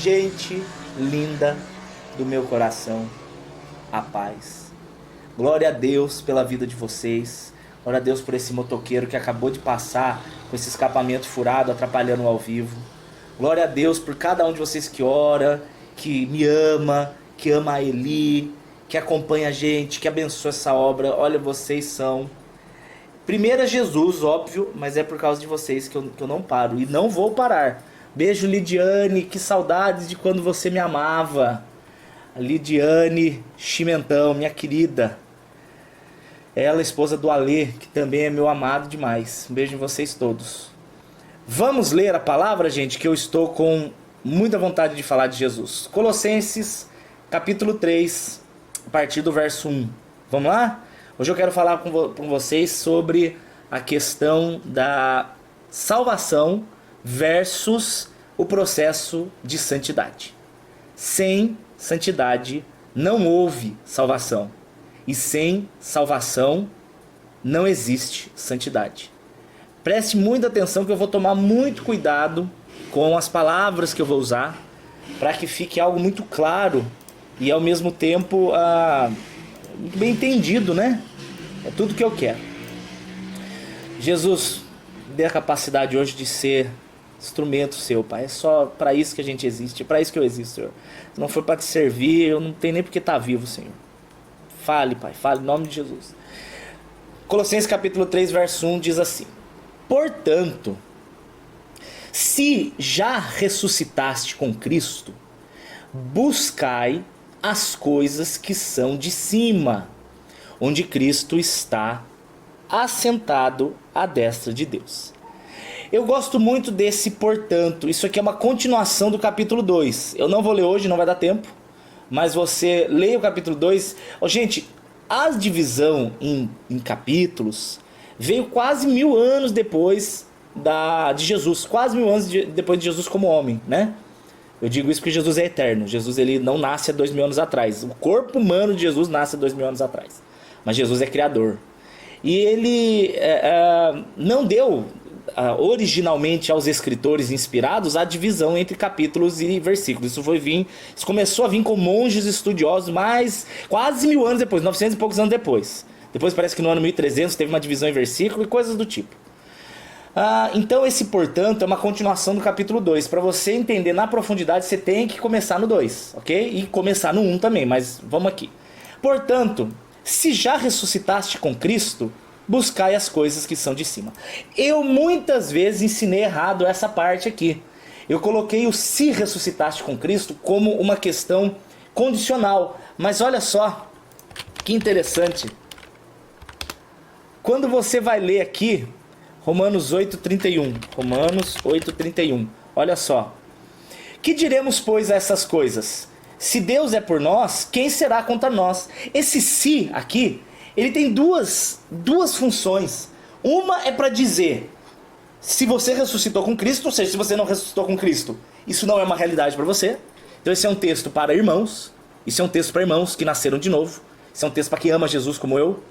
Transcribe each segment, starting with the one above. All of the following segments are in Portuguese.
Gente linda do meu coração, a paz. Glória a Deus pela vida de vocês. Glória a Deus por esse motoqueiro que acabou de passar com esse escapamento furado, atrapalhando ao vivo. Glória a Deus por cada um de vocês que ora, que me ama, que ama a Eli, que acompanha a gente, que abençoa essa obra. Olha, vocês são... Primeiro é Jesus, óbvio, mas é por causa de vocês que eu não paro. E não vou parar. Beijo, Lidiane, que saudades de quando você me amava. A Lidiane Chimentão, minha querida. Ela, esposa do Alê, que também é meu amado demais. Um beijo em vocês todos. Vamos ler a palavra, gente, que eu estou com muita vontade de falar de Jesus. Colossenses, capítulo 3, a partir do verso 1. Vamos lá? Hoje eu quero falar com vocês sobre a questão da salvação versus o processo de santidade. Sem santidade não houve salvação. E sem salvação não existe santidade. Preste muita atenção que eu vou tomar muito cuidado com as palavras que eu vou usar, para que fique algo muito claro e ao mesmo tempo bem entendido, né? É tudo que eu quero. Jesus, dê a capacidade hoje de ser instrumento seu, Pai. É só para isso que a gente existe, é para isso que eu existo, Senhor. Se não for para te servir, eu não tenho nem porque estar vivo, Senhor. Fale, Pai, fale em nome de Jesus. Colossenses capítulo 3, verso 1 diz assim: portanto, se já ressuscitaste com Cristo, buscai as coisas que são de cima, onde Cristo está assentado à destra de Deus. Eu gosto muito desse portanto. Isso aqui é uma continuação do capítulo 2. Eu não vou ler hoje, não vai dar tempo, mas você leia o capítulo 2. Gente, a divisão em capítulos veio quase 1000 anos depois de Jesus. Quase 1000 anos depois de Jesus como homem, né? Eu digo isso porque Jesus é eterno. Jesus, ele não nasce há 2000 anos atrás. O corpo humano de Jesus nasce há 2000 anos atrás. Mas Jesus é criador. E ele não deu originalmente aos escritores inspirados a divisão entre capítulos e versículos. Isso começou a vir com monges estudiosos, mas quase 1000 anos depois, 900 e poucos anos depois. Depois parece que no ano 1300 teve uma divisão em versículo e coisas do tipo. Então esse portanto é uma continuação do capítulo 2. Para você entender na profundidade, você tem que começar no 2, ok? E começar no 1 também, mas vamos aqui. Portanto, se já ressuscitaste com Cristo, buscai as coisas que são de cima. Eu muitas vezes ensinei errado essa parte aqui. Eu coloquei o se ressuscitaste com Cristo como uma questão condicional. Mas olha só, que interessante. Quando você vai ler aqui, Romanos 8:31. Romanos 8:31. Olha só. Que diremos, pois, a essas coisas? Se Deus é por nós, quem será contra nós? Esse se aqui, ele tem duas funções. Uma é para dizer, se você ressuscitou com Cristo, ou seja, se você não ressuscitou com Cristo, isso não é uma realidade para você. Então esse é um texto para irmãos. Isso é um texto para irmãos que nasceram de novo. Isso é um texto para quem ama Jesus como eu.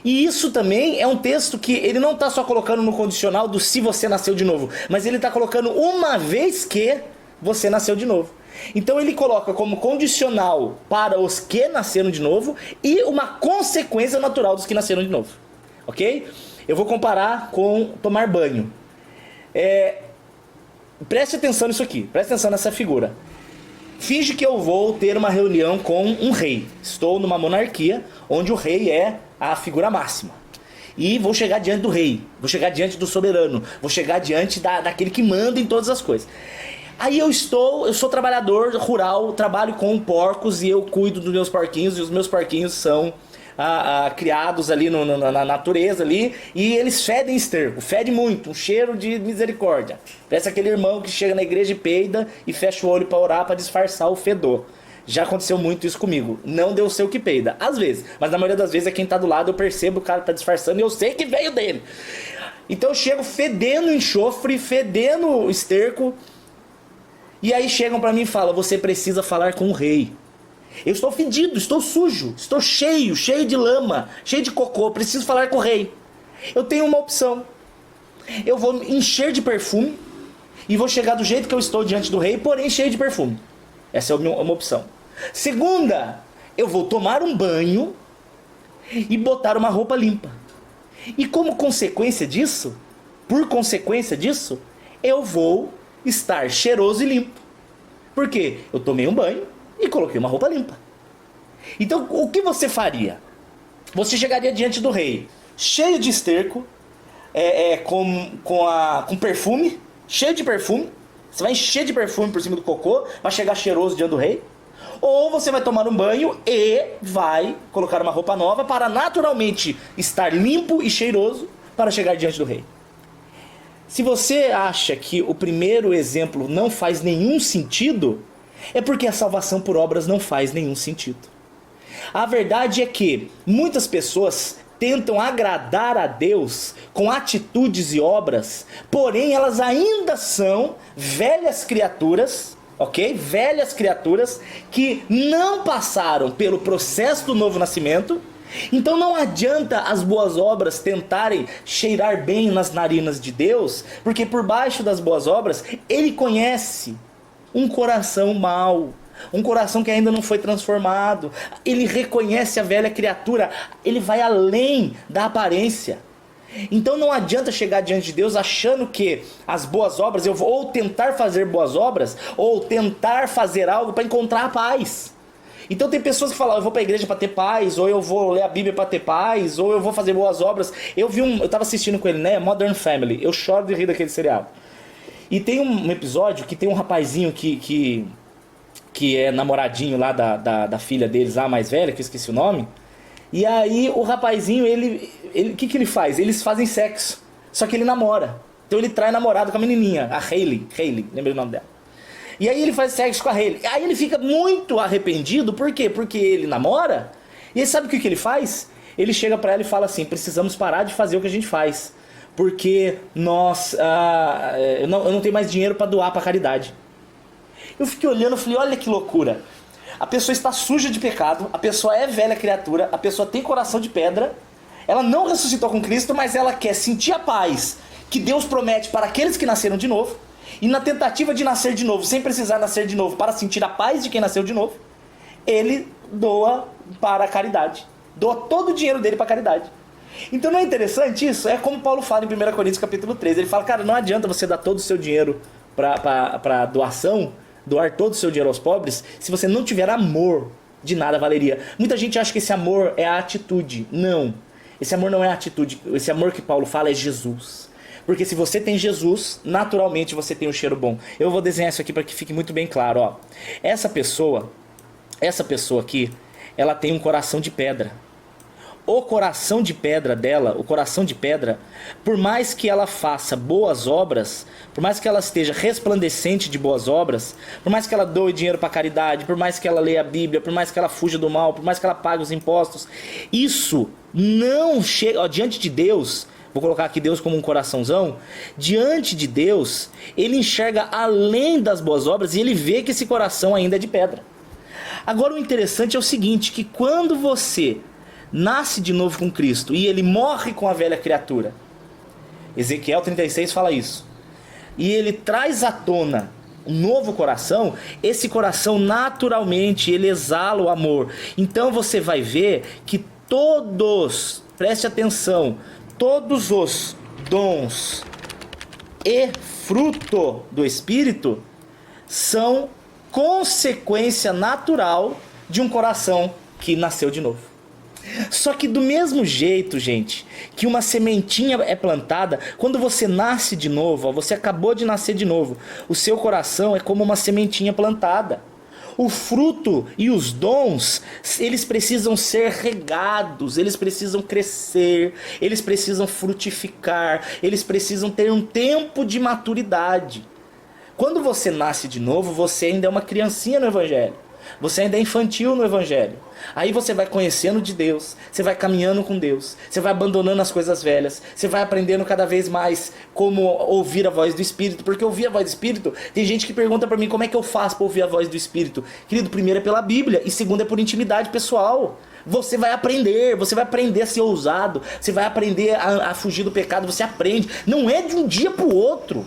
E isso também é um texto que ele não está só colocando no condicional do se você nasceu de novo, mas ele está colocando uma vez que você nasceu de novo. Então ele coloca como condicional para os que nasceram de novo e uma consequência natural dos que nasceram de novo. Ok? Eu vou comparar com tomar banho. Preste atenção nisso aqui, preste atenção nessa figura. Finge que eu vou ter uma reunião com um rei. Estou numa monarquia onde o rei é a figura máxima. E vou chegar diante do rei, vou chegar diante do soberano, vou chegar diante daquele que manda em todas as coisas. Aí eu sou trabalhador rural, trabalho com porcos e eu cuido dos meus porquinhos, e os meus porquinhos são criados ali na natureza ali, e eles fedem esterco, fedem muito, um cheiro de misericórdia. Parece aquele irmão que chega na igreja e peida e fecha o olho para orar para disfarçar o fedor. Já aconteceu muito isso comigo. Não deu ser o que peida, às vezes, mas na maioria das vezes é quem tá do lado, eu percebo o cara tá disfarçando e eu sei que veio dele. Então eu chego fedendo enxofre, fedendo esterco. E aí chegam para mim e falam, você precisa falar com o rei. Eu estou fedido, estou sujo, estou cheio de lama, cheio de cocô, preciso falar com o rei. Eu tenho uma opção. Eu vou encher de perfume e vou chegar do jeito que eu estou diante do rei, porém cheio de perfume. Essa é uma opção. Segunda, eu vou tomar um banho e botar uma roupa limpa. E como consequência disso, por consequência disso, eu vou estar cheiroso e limpo. Por quê? Eu tomei um banho e coloquei uma roupa limpa. Então, o que você faria? Você chegaria diante do rei, cheio de esterco, com perfume, cheio de perfume. Você vai encher de perfume por cima do cocô, vai chegar cheiroso diante do rei. Ou você vai tomar um banho e vai colocar uma roupa nova para naturalmente estar limpo e cheiroso para chegar diante do rei. Se você acha que o primeiro exemplo não faz nenhum sentido, é porque a salvação por obras não faz nenhum sentido. A verdade é que muitas pessoas tentam agradar a Deus com atitudes e obras, porém elas ainda são velhas criaturas, ok? Velhas criaturas que não passaram pelo processo do novo nascimento. Então não adianta as boas obras tentarem cheirar bem nas narinas de Deus, porque por baixo das boas obras Ele conhece um coração mau, um coração que ainda não foi transformado. Ele reconhece a velha criatura, Ele vai além da aparência. Então não adianta chegar diante de Deus achando que as boas obras, eu vou ou tentar fazer boas obras, ou tentar fazer algo para encontrar a paz. Então tem pessoas que falam, eu vou para a igreja para ter paz, ou eu vou ler a Bíblia para ter paz, ou eu vou fazer boas obras. Eu tava assistindo com ele, né, Modern Family, eu choro de rir daquele seriado. E tem um episódio que tem um rapazinho que é namoradinho lá da filha deles, a mais velha, que eu esqueci o nome. E aí o rapazinho, o que ele faz? Eles fazem sexo, só que ele namora. Então ele trai namorado com a menininha, a Hailey, lembrei o nome dela. E aí ele faz sexo com a Hailey. Aí ele fica muito arrependido, por quê? Porque ele namora, e aí sabe o que ele faz? Ele chega pra ela e fala assim, precisamos parar de fazer o que a gente faz, porque eu não tenho mais dinheiro pra doar pra caridade. Eu fiquei olhando e falei, olha que loucura. A pessoa está suja de pecado, a pessoa é velha criatura, a pessoa tem coração de pedra, ela não ressuscitou com Cristo, mas ela quer sentir a paz que Deus promete para aqueles que nasceram de novo, e na tentativa de nascer de novo, sem precisar nascer de novo, para sentir a paz de quem nasceu de novo, ele doa para a caridade, doa todo o dinheiro dele para a caridade. Então não é interessante isso? É como Paulo fala em 1 Coríntios capítulo 13, ele fala, cara, não adianta você dar todo o seu dinheiro para doação, doar todo o seu dinheiro aos pobres, se você não tiver amor, de nada valeria. Muita gente acha que esse amor é a atitude. Não, esse amor não é a atitude. Esse amor que Paulo fala é Jesus. Porque se você tem Jesus, naturalmente você tem um cheiro bom. Eu vou desenhar isso aqui para que fique muito bem claro, ó. Essa pessoa aqui, ela tem um coração de pedra. O coração de pedra dela, por mais que ela faça boas obras, por mais que ela esteja resplandecente de boas obras, por mais que ela doe dinheiro para caridade, por mais que ela leia a Bíblia, por mais que ela fuja do mal, por mais que ela pague os impostos, isso não chega, ó, diante de Deus. Vou colocar aqui Deus como um coraçãozão. Diante de Deus, Ele enxerga além das boas obras e Ele vê que esse coração ainda é de pedra. Agora o interessante é o seguinte, que quando você nasce de novo com Cristo e ele morre com a velha criatura, Ezequiel 36 fala isso, e ele traz à tona um novo coração, esse coração naturalmente ele exala o amor. Então você vai ver que preste atenção, todos os dons e fruto do Espírito são consequência natural de um coração que nasceu de novo. Só que do mesmo jeito, gente, que uma sementinha é plantada, quando você nasce de novo, ó, você acabou de nascer de novo, o seu coração é como uma sementinha plantada. O fruto e os dons, eles precisam ser regados, eles precisam crescer, eles precisam frutificar, eles precisam ter um tempo de maturidade. Quando você nasce de novo, você ainda é uma criancinha no Evangelho. Você ainda é infantil no Evangelho. Aí você vai conhecendo de Deus, você vai caminhando com Deus, você vai abandonando as coisas velhas, você vai aprendendo cada vez mais como ouvir a voz do Espírito. Porque ouvir a voz do Espírito, tem gente que pergunta pra mim como é que eu faço pra ouvir a voz do Espírito. Querido, primeiro é pela Bíblia e segundo é por intimidade pessoal. Você vai aprender a ser ousado, você vai aprender a fugir do pecado, você aprende. Não é de um dia pro outro.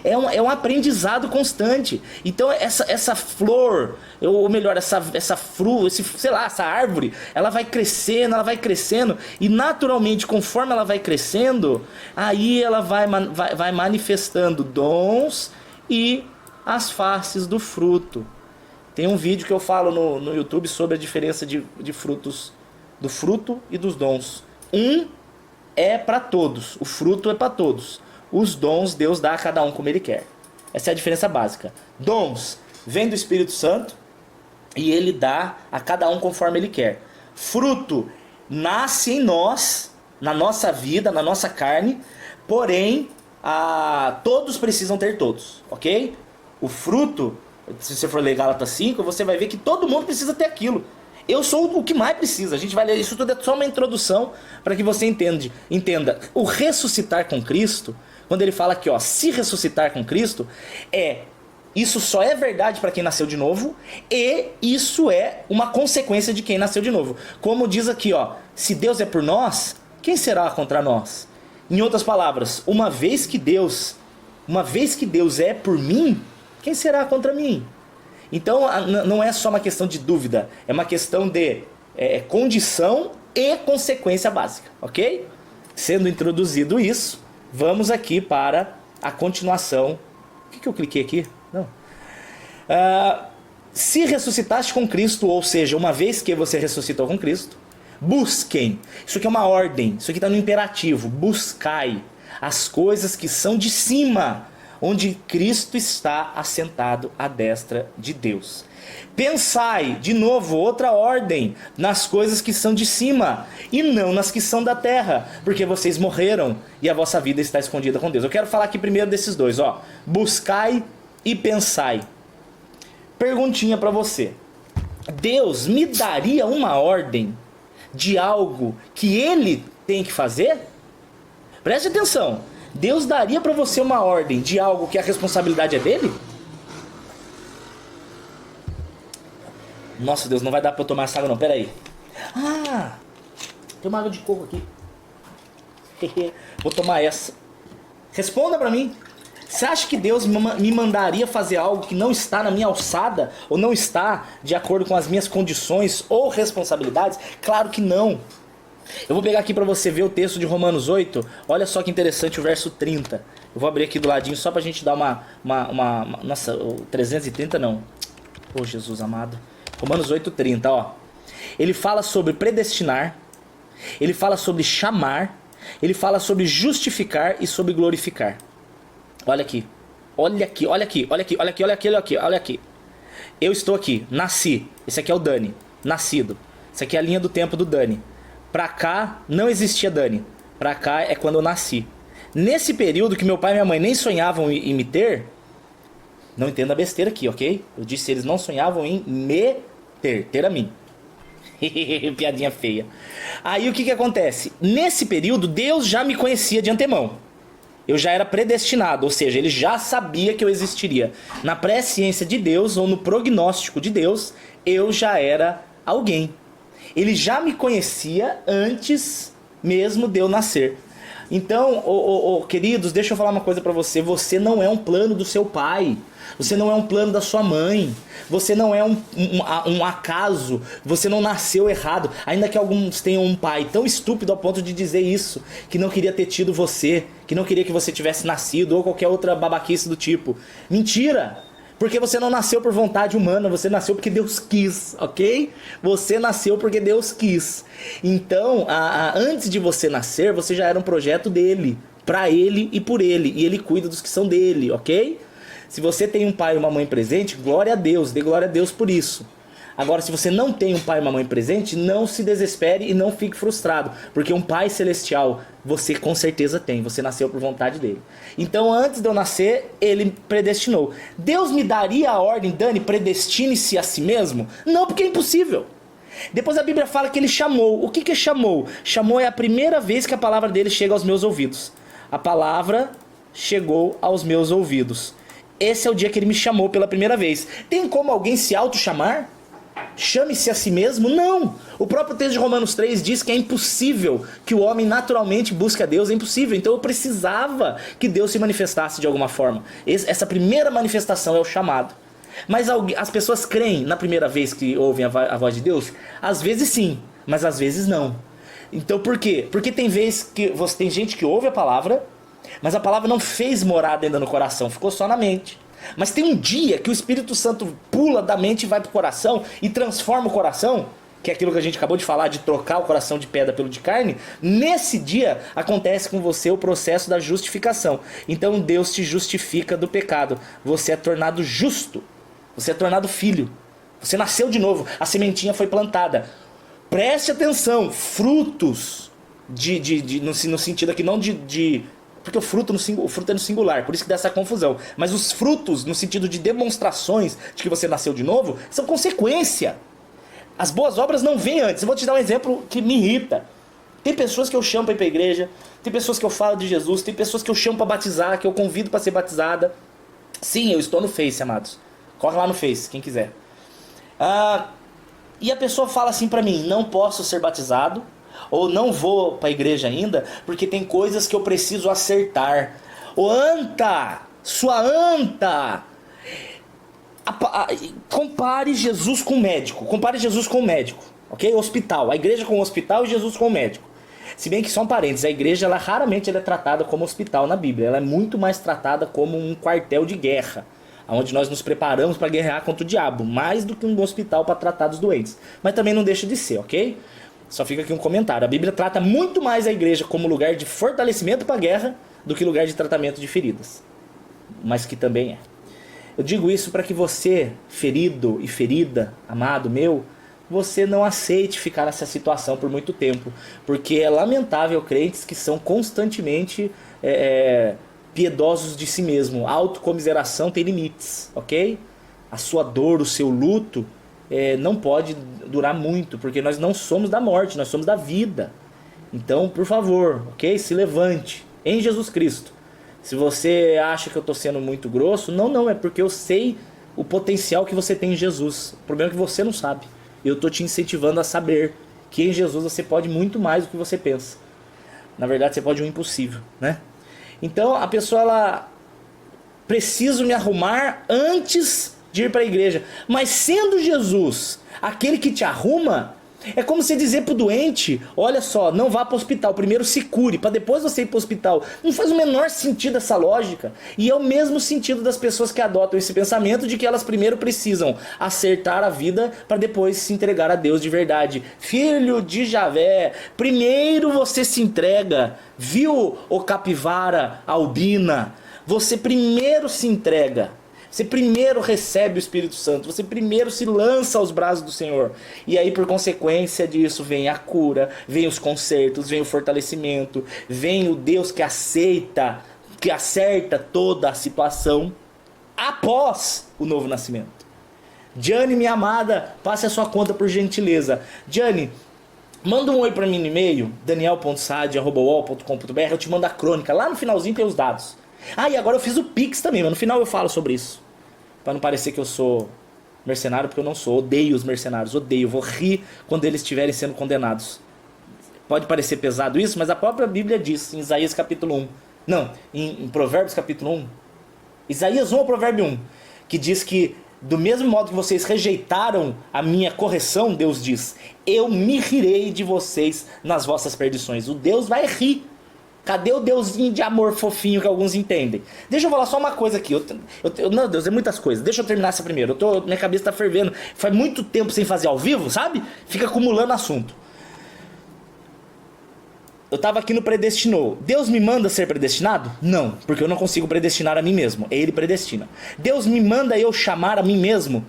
É um aprendizado constante. Então essa flor, ou melhor, essa fruta, sei lá, essa árvore, ela vai crescendo, e naturalmente, conforme ela vai crescendo, aí ela vai manifestando dons e as faces do fruto. Tem um vídeo que eu falo no YouTube sobre a diferença de frutos, do fruto e dos dons. Um é para todos, o fruto é para todos. Os dons Deus dá a cada um como Ele quer. Essa é a diferença básica. Dons vem do Espírito Santo e Ele dá a cada um conforme Ele quer. Fruto nasce em nós, na nossa vida, na nossa carne, porém todos precisam ter todos, ok? O fruto, se você for ler Gálatas 5, você vai ver que todo mundo precisa ter aquilo. Eu sou o que mais precisa. A gente vai ler isso tudo, é só uma introdução para que você entenda. O ressuscitar com Cristo, quando ele fala aqui, ó, se ressuscitar com Cristo, isso só é verdade para quem nasceu de novo, e isso é uma consequência de quem nasceu de novo. Como diz aqui, ó, se Deus é por nós, quem será contra nós? Em outras palavras, uma vez que Deus é por mim, quem será contra mim? Então não é só uma questão de dúvida, é uma questão de condição e consequência básica, ok? Sendo introduzido isso, vamos aqui para a continuação. O que eu cliquei aqui? Não. Se ressuscitaste com Cristo, ou seja, uma vez que você ressuscitou com Cristo, busquem. Isso aqui é uma ordem, isso aqui está no imperativo. Buscai as coisas que são de cima, onde Cristo está assentado à destra de Deus. Pensai, de novo, outra ordem, nas coisas que são de cima, e não nas que são da terra, porque vocês morreram e a vossa vida está escondida com Deus. Eu quero falar aqui primeiro desses dois, ó. Buscai e pensai. Perguntinha para você. Deus me daria uma ordem de algo que Ele tem que fazer? Preste atenção. Deus daria para você uma ordem de algo que a responsabilidade é dele? Nossa, Deus, não vai dar para eu tomar essa água não, peraí. Tem uma água de coco aqui. Vou tomar essa. Responda para mim. Você acha que Deus me mandaria fazer algo que não está na minha alçada? Ou não está de acordo com as minhas condições ou responsabilidades? Claro que não. Eu vou pegar aqui para você ver o texto de Romanos 8. Olha só que interessante o verso 30. Eu vou abrir aqui do ladinho só pra gente dar uma nossa, o 330 não. Oh, Jesus amado. Romanos 8:30, ó. Ele fala sobre predestinar, ele fala sobre chamar, ele fala sobre justificar e sobre glorificar. Olha aqui. Olha aqui, olha aqui, olha aqui, olha aqui, olha aqui, olha aqui, olha aqui. Eu estou aqui, nasci. Esse aqui é o Dani, nascido. Essa aqui é a linha do tempo do Dani. Pra cá não existia Dani. Pra cá é quando eu nasci. Nesse período que meu pai e minha mãe nem sonhavam em me ter, não entenda besteira aqui, ok? Eu disse eles não sonhavam em me ter a mim. Piadinha feia. Aí o que acontece? Nesse período Deus já me conhecia de antemão. Eu já era predestinado, ou seja, ele já sabia que eu existiria. Na presciência de Deus, ou no prognóstico de Deus, eu já era alguém. Ele já me conhecia antes mesmo de eu nascer. Então, queridos, deixa eu falar uma coisa pra você. Você não é um plano do seu pai. Você não é um plano da sua mãe. Você não é um acaso. Você não nasceu errado. Ainda que alguns tenham um pai tão estúpido ao ponto de dizer isso, que não queria ter tido você, que não queria que você tivesse nascido, ou qualquer outra babaquice do tipo. Mentira! Porque você não nasceu por vontade humana, você nasceu porque Deus quis, ok? Você nasceu porque Deus quis. Então, antes de você nascer, você já era um projeto dele, pra ele e por ele. E ele cuida dos que são dele, ok? Se você tem um pai e uma mãe presente, glória a Deus, dê glória a Deus por isso. Agora, se você não tem um pai e uma mãe presente, não se desespere e não fique frustrado. Porque um pai celestial, você com certeza tem. Você nasceu por vontade dele. Então, antes de eu nascer, ele predestinou. Deus me daria a ordem, Dani, predestine-se a si mesmo? Não, porque é impossível. Depois a Bíblia fala que ele chamou. O que é chamou? Chamou é a primeira vez que a palavra dele chega aos meus ouvidos. A palavra chegou aos meus ouvidos. Esse é o dia que ele me chamou pela primeira vez. Tem como alguém se auto-chamar? chame-se a si mesmo? Não! O próprio texto de Romanos 3 diz que é impossível que o homem naturalmente busque a Deus, é impossível. Então eu precisava que Deus se manifestasse de alguma forma. Essa primeira manifestação é o chamado. Mas as pessoas creem na primeira vez que ouvem a voz de Deus? Às vezes sim, mas às vezes não. Então por quê? Porque tem vezes que tem gente que ouve a palavra, mas a palavra não fez morada ainda no coração, ficou só na mente. Mas tem um dia que o Espírito Santo pula da mente e vai para o coração e transforma o coração, que é aquilo que a gente acabou de falar, de trocar o coração de pedra pelo de carne. Nesse dia acontece com você o processo da justificação. Então Deus te justifica do pecado. Você é tornado justo. Você é tornado filho. Você nasceu de novo. A sementinha foi plantada. Preste atenção. Frutos no sentido aqui não porque o fruto é no singular, por isso que dá essa confusão. Mas os frutos, no sentido de demonstrações de que você nasceu de novo, são consequência. As boas obras não vêm antes. Eu vou te dar um exemplo que me irrita. Tem pessoas que eu chamo para ir para a igreja, tem pessoas que eu falo de Jesus, tem pessoas que eu chamo para batizar, que eu convido para ser batizada. Sim, eu estou no Face, amados. Corre lá no Face, quem quiser. E a pessoa fala assim para mim: não posso ser batizado, ou não vou para a igreja ainda, porque tem coisas que eu preciso acertar. Ô anta, sua anta, compare Jesus com o médico. Compare Jesus com o médico, ok? Hospital, a igreja com o hospital e Jesus com o médico. Se bem que, só um parênteses, a igreja raramente é tratada como hospital na Bíblia. Ela é muito mais tratada como um quartel de guerra, onde nós nos preparamos para guerrear contra o diabo, mais do que um hospital para tratar dos doentes. Mas também não deixa de ser, ok? Só fica aqui um comentário. A Bíblia trata muito mais a igreja como lugar de fortalecimento para a guerra do que lugar de tratamento de feridas. Mas que também é. Eu digo isso para que você, ferido e ferida, amado meu, você não aceite ficar nessa situação por muito tempo. Porque é lamentável crentes que são constantemente piedosos de si mesmo. Autocomiseração tem limites, ok? A sua dor, o seu luto não pode durar muito, porque nós não somos da morte, nós somos da vida. Então, por favor, ok? Se levante em Jesus Cristo. Se você acha que eu estou sendo muito grosso, não, é porque eu sei o potencial que você tem em Jesus. O problema é que você não sabe. Eu estou te incentivando a saber que em Jesus você pode muito mais do que você pensa. Na verdade, você pode o impossível, né? Então, a pessoa, ela preciso me arrumar antes de ir para a igreja. Mas sendo Jesus aquele que te arruma, é como você dizer para o doente: olha só, não vá para o hospital, primeiro se cure, para depois você ir para o hospital. Não faz o menor sentido essa lógica. E é o mesmo sentido das pessoas que adotam esse pensamento de que elas primeiro precisam acertar a vida para depois se entregar a Deus de verdade. Filho de Javé, primeiro você se entrega. Viu, ô capivara albina? Você primeiro se entrega. Você primeiro recebe o Espírito Santo. Você primeiro se lança aos braços do Senhor. E aí, por consequência disso, vem a cura, vem os consertos, vem o fortalecimento, vem o Deus que aceita, que acerta toda a situação após o novo nascimento. Diane, minha amada, passe a sua conta por gentileza. Diane, manda um oi para mim no e-mail, daniel.saad@uol.com.br. Eu te mando a crônica. Lá no finalzinho tem os dados. E agora eu fiz o Pix também, mas no final eu falo sobre isso. Para não parecer que eu sou mercenário, porque eu não sou. Odeio os mercenários, odeio. Vou rir quando eles estiverem sendo condenados. Pode parecer pesado isso, mas a própria Bíblia diz, em Isaías capítulo 1. Não, em Provérbios capítulo 1. Isaías 1 ou Provérbio 1. Que diz que, do mesmo modo que vocês rejeitaram a minha correção, Deus diz: eu me rirei de vocês nas vossas perdições. O Deus vai rir. Cadê o Deusinho de amor fofinho que alguns entendem? Deixa eu falar só uma coisa aqui. Não, Deus, é muitas coisas. Deixa eu terminar essa primeiro. Minha cabeça tá fervendo. Faz muito tempo sem fazer ao vivo, sabe? Fica acumulando assunto. Eu tava aqui no predestinou. Deus me manda ser predestinado? Não, porque eu não consigo predestinar a mim mesmo. Ele predestina. Deus me manda eu chamar a mim mesmo?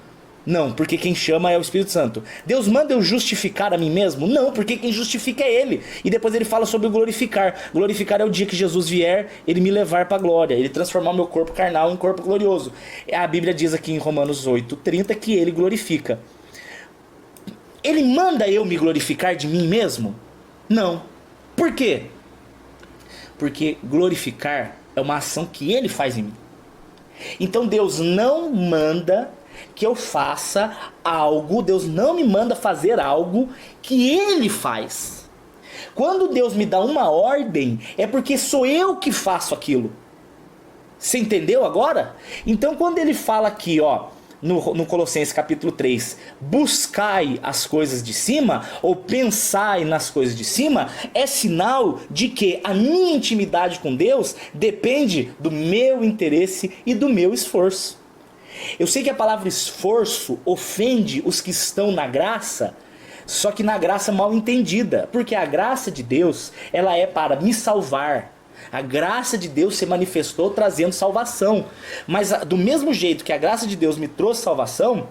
Não, porque quem chama é o Espírito Santo. Deus manda eu justificar a mim mesmo? Não, porque quem justifica é Ele. E depois ele fala sobre o glorificar. Glorificar é o dia que Jesus vier, Ele me levar para a glória, Ele transformar o meu corpo carnal em corpo glorioso. A Bíblia diz aqui em Romanos 8:30 que Ele glorifica. Ele manda eu me glorificar de mim mesmo? Não. Por quê? Porque glorificar é uma ação que Ele faz em mim. Então Deus não manda que eu faça algo, Deus não me manda fazer algo que Ele faz. Quando Deus me dá uma ordem, é porque sou eu que faço aquilo. Você entendeu agora? Então quando ele fala aqui, ó, no Colossenses capítulo 3, buscai as coisas de cima, ou pensai nas coisas de cima, é sinal de que a minha intimidade com Deus depende do meu interesse e do meu esforço. Eu sei que a palavra esforço ofende os que estão na graça, só que na graça mal entendida, porque a graça de Deus, ela é para me salvar. A graça de Deus se manifestou trazendo salvação, mas do mesmo jeito que a graça de Deus me trouxe salvação,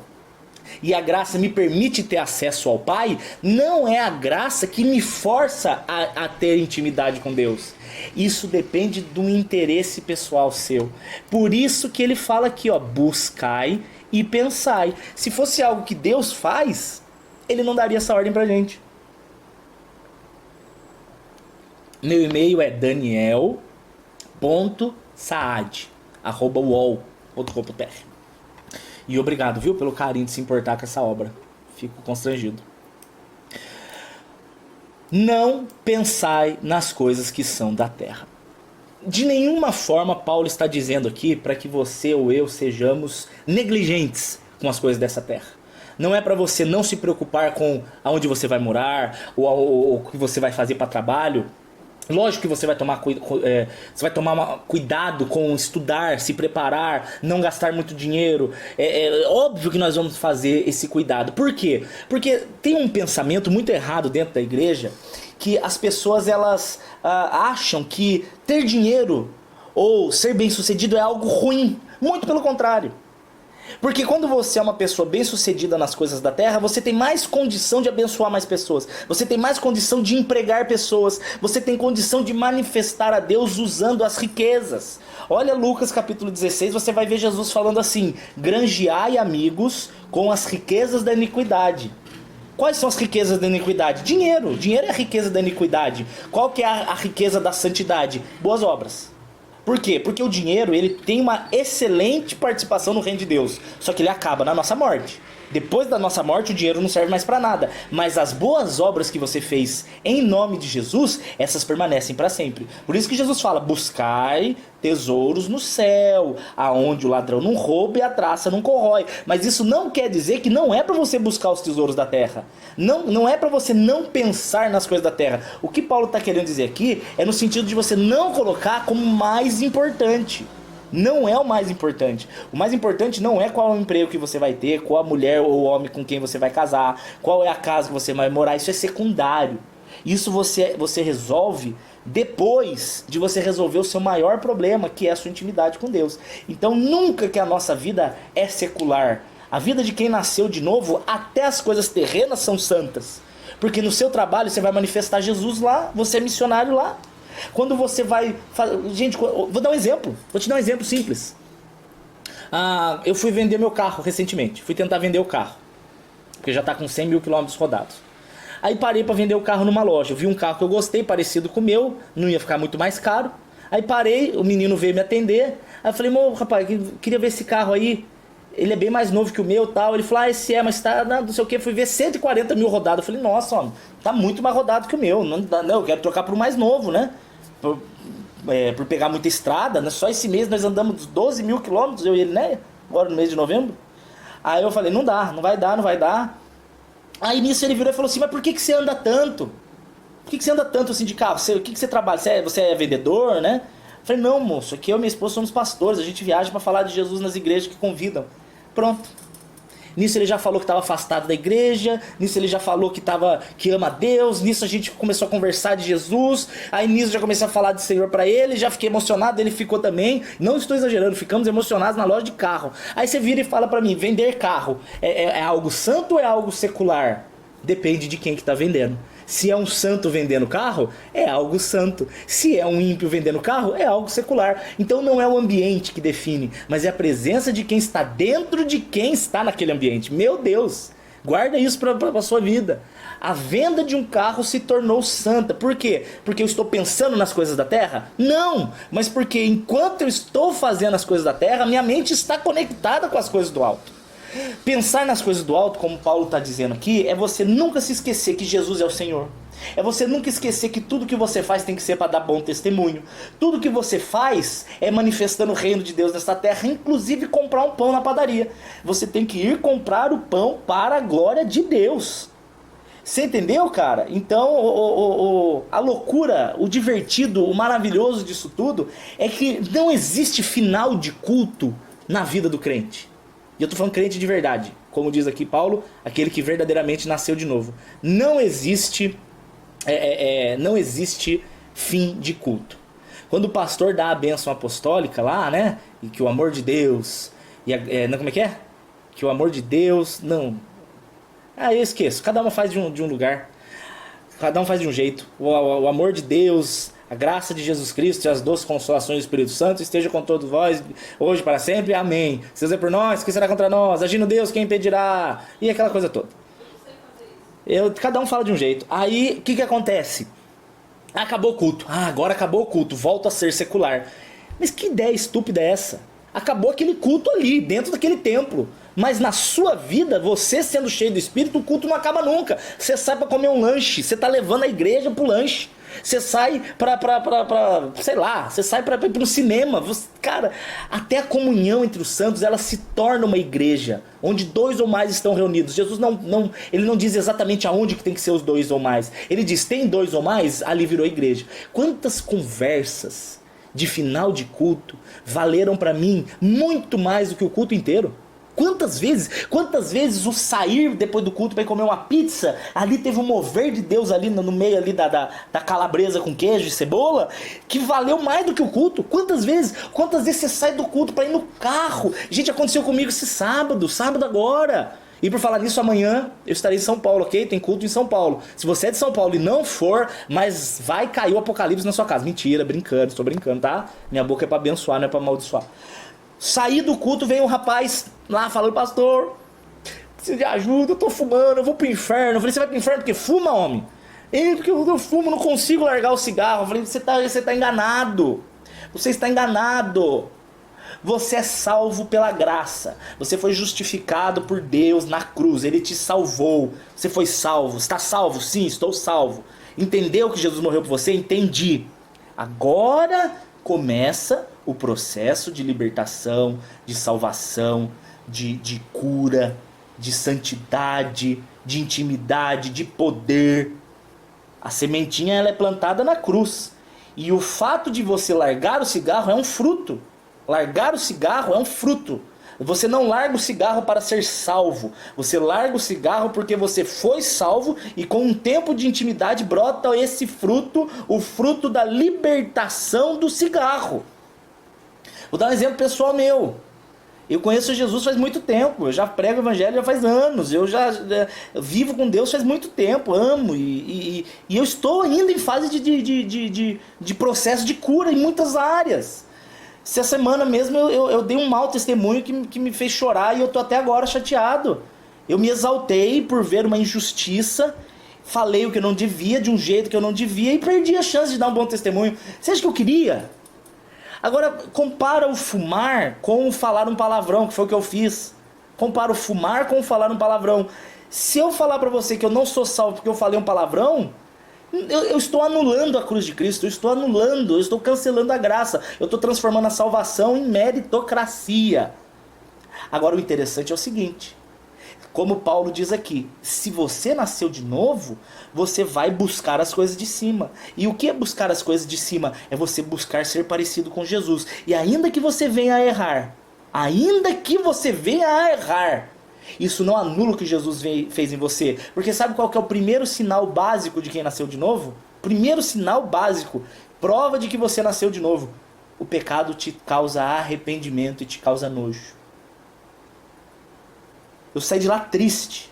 e a graça me permite ter acesso ao Pai, não é a graça que me força a ter intimidade com Deus. Isso depende do interesse pessoal seu. Por isso que ele fala aqui, ó, buscai e pensai. Se fosse algo que Deus faz, ele não daria essa ordem pra gente. Meu e-mail é daniel.saad@uol.com.br. E obrigado, viu, pelo carinho de se importar com essa obra. Fico constrangido. Não pensai nas coisas que são da terra. De nenhuma forma Paulo está dizendo aqui para que você ou eu sejamos negligentes com as coisas dessa terra. Não é para você não se preocupar com aonde você vai morar ou o que você vai fazer para trabalho. Lógico que você vai tomar cuidado com estudar, se preparar, não gastar muito dinheiro. É óbvio que nós vamos fazer esse cuidado. Por quê? Porque tem um pensamento muito errado dentro da igreja, que as pessoas elas acham que ter dinheiro ou ser bem-sucedido é algo ruim. Muito pelo contrário. Porque quando você é uma pessoa bem-sucedida nas coisas da terra, você tem mais condição de abençoar mais pessoas. Você tem mais condição de empregar pessoas. Você tem condição de manifestar a Deus usando as riquezas. Olha Lucas capítulo 16, você vai ver Jesus falando assim: granjeai amigos com as riquezas da iniquidade. Quais são as riquezas da iniquidade? Dinheiro. Dinheiro é a riqueza da iniquidade. Qual que é a riqueza da santidade? Boas obras. Por quê? Porque o dinheiro ele tem uma excelente participação no reino de Deus. Só que ele acaba na nossa morte. Depois da nossa morte o dinheiro não serve mais para nada. Mas as boas obras que você fez em nome de Jesus, essas permanecem para sempre. Por isso que Jesus fala: buscai tesouros no céu, aonde o ladrão não rouba e a traça não corrói. Mas isso não quer dizer que não é para você buscar os tesouros da terra. Não é para você não pensar nas coisas da terra. O que Paulo está querendo dizer aqui é no sentido de você não colocar como mais importante. Não é o mais importante. O mais importante não é qual é o emprego que você vai ter, qual a mulher ou o homem com quem você vai casar, qual é a casa que você vai morar. Isso é secundário. Isso você resolve depois de você resolver o seu maior problema, que é a sua intimidade com Deus. Então nunca que a nossa vida é secular. A vida de quem nasceu de novo, até as coisas terrenas são santas. Porque no seu trabalho você vai manifestar Jesus lá, você é missionário lá. Quando você vai... Gente, vou dar um exemplo. Vou te dar um exemplo simples. Eu fui vender meu carro recentemente. Fui tentar vender o carro, porque já está com 100 mil quilômetros rodados. Aí parei para vender o carro numa loja. Eu vi um carro que eu gostei, parecido com o meu. Não ia ficar muito mais caro. Aí parei, o menino veio me atender. Aí eu falei: rapaz, queria ver esse carro aí. Ele é bem mais novo que o meu e tal. Ele falou: esse mas tá, não sei o que. Fui ver 140 mil rodados. Eu falei: nossa, homem, tá muito mais rodado que o meu. Não, eu quero trocar por um mais novo, né? Por pegar muita estrada, né? Só esse mês nós andamos 12 mil quilômetros, eu e ele, né? Agora no mês de novembro. Aí eu falei: não vai dar. Aí nisso ele virou e falou assim: mas por que você anda tanto? Por que você anda tanto assim de carro? O que você trabalha? Você é vendedor, né? Eu falei: não, moço, aqui eu e minha esposa somos pastores, a gente viaja para falar de Jesus nas igrejas que convidam. Pronto. Nisso ele já falou que estava afastado da igreja. Nisso ele já falou que ama a Deus. Nisso a gente começou a conversar de Jesus. Aí nisso já comecei a falar do Senhor para ele. Já fiquei emocionado, ele ficou também. Não estou exagerando, ficamos emocionados na loja de carro. Aí você vira e fala para mim: vender carro é algo santo ou é algo secular? Depende de quem que está vendendo. Se é um santo vendendo carro, é algo santo. Se é um ímpio vendendo carro, é algo secular. Então não é o ambiente que define, mas é a presença de quem está dentro de quem está naquele ambiente. Meu Deus, guarda isso para a sua vida. A venda de um carro se tornou santa. Por quê? Porque eu estou pensando nas coisas da terra? Não, mas porque enquanto eu estou fazendo as coisas da terra, minha mente está conectada com as coisas do alto. Pensar nas coisas do alto, como Paulo está dizendo aqui, é você nunca se esquecer que Jesus é o Senhor. É você nunca esquecer que tudo que você faz tem que ser para dar bom testemunho. Tudo que você faz é manifestando o reino de Deus nessa terra, inclusive comprar um pão na padaria. Você tem que ir comprar o pão para a glória de Deus. Você entendeu, cara? Então, a loucura, o divertido, o maravilhoso disso tudo é que não existe final de culto na vida do crente. E eu estou falando crente de verdade. Como diz aqui Paulo, aquele que verdadeiramente nasceu de novo. Não existe fim de culto. Quando o pastor dá a bênção apostólica lá, né? E que o amor de Deus... como é que é? Que o amor de Deus... Não... eu esqueço. Cada um faz de um lugar. Cada um faz de um jeito. O amor de Deus, a graça de Jesus Cristo e as doces consolações do Espírito Santo esteja com todos vós, hoje para sempre. Amém. Se Deus é por nós, quem será contra nós? Agindo Deus, quem impedirá? E aquela coisa toda. Cada um fala de um jeito. Aí, o que acontece? Acabou o culto. Agora acabou o culto. Volta a ser secular. Mas que ideia estúpida é essa? Acabou aquele culto ali, dentro daquele templo. Mas na sua vida, você sendo cheio do Espírito, o culto não acaba nunca. Você sai para comer um lanche, você tá levando a igreja pro lanche. Você sai você sai para ir pro cinema. Cara, até a comunhão entre os santos, ela se torna uma igreja, onde 2 ou mais estão reunidos. Jesus ele não diz exatamente aonde que tem que ser os 2 ou mais. Ele diz, tem 2 ou mais, ali virou igreja. Quantas conversas de final de culto valeram para mim muito mais do que o culto inteiro? Quantas vezes o sair depois do culto para ir comer uma pizza, ali teve um mover de Deus ali no meio ali da calabresa com queijo e cebola, que valeu mais do que o culto. Quantas vezes você sai do culto para ir no carro? Gente, aconteceu comigo esse sábado agora. E por falar nisso, amanhã eu estarei em São Paulo, ok? Tem culto em São Paulo. Se você é de São Paulo e não for, mas vai cair o apocalipse na sua casa. Mentira, brincando, estou brincando, tá? Minha boca é para abençoar, não é para amaldiçoar. Saí do culto, veio um rapaz lá falando, pastor, preciso de ajuda, eu tô fumando, eu vou pro inferno. Eu falei, você vai pro inferno porque fuma, homem? Porque eu fumo, não consigo largar o cigarro. Eu falei, você tá enganado. Você está enganado. Você é salvo pela graça. Você foi justificado por Deus na cruz. Ele te salvou. Você foi salvo. Está salvo? Sim, estou salvo. Entendeu que Jesus morreu por você? Entendi. Agora começa o processo de libertação, de salvação, de cura, de santidade, de intimidade, de poder. A sementinha ela é plantada na cruz. E o fato de você largar o cigarro é um fruto. Largar o cigarro é um fruto. Você não larga o cigarro para ser salvo. Você larga o cigarro porque você foi salvo e com um tempo de intimidade brota esse fruto, o fruto da libertação do cigarro. Vou dar um exemplo pessoal meu. Eu conheço Jesus faz muito tempo, eu já prego o evangelho já faz anos, eu já vivo com Deus faz muito tempo, amo e eu estou ainda em fase de processo de cura em muitas áreas. Essa semana mesmo eu dei um mau testemunho que me fez chorar e eu estou até agora chateado. Eu me exaltei por ver uma injustiça, falei o que eu não devia, de um jeito que eu não devia e perdi a chance de dar um bom testemunho. Você acha que eu queria? Agora, compara o fumar com o falar um palavrão, que foi o que eu fiz. Compara o fumar com o falar um palavrão. Se eu falar pra você que eu não sou salvo porque eu falei um palavrão, eu estou anulando a cruz de Cristo, eu estou cancelando a graça, eu estou transformando a salvação em meritocracia. Agora o interessante é o seguinte, como Paulo diz aqui, se você nasceu de novo, você vai buscar as coisas de cima. E o que é buscar as coisas de cima? É você buscar ser parecido com Jesus. E ainda que você venha a errar, isso não anula o que Jesus fez em você. Porque sabe qual que é o primeiro sinal básico de quem nasceu de novo? Primeiro sinal básico, prova de que você nasceu de novo. O pecado te causa arrependimento e te causa nojo. Eu saí de lá triste.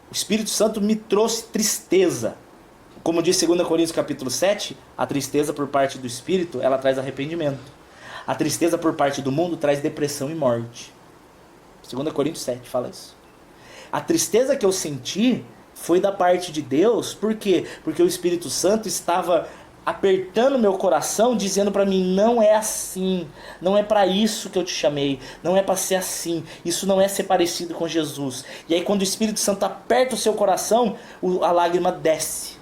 O Espírito Santo me trouxe tristeza. Como diz 2 Coríntios capítulo 7, a tristeza por parte do Espírito, ela traz arrependimento. A tristeza por parte do mundo traz depressão e morte. 2 Coríntios 7 fala isso. A tristeza que eu senti foi da parte de Deus, por quê? Porque o Espírito Santo estava apertando meu coração, dizendo para mim, não é assim, não é para isso que eu te chamei, não é para ser assim, isso não é ser parecido com Jesus. E aí quando o Espírito Santo aperta o seu coração, a lágrima desce,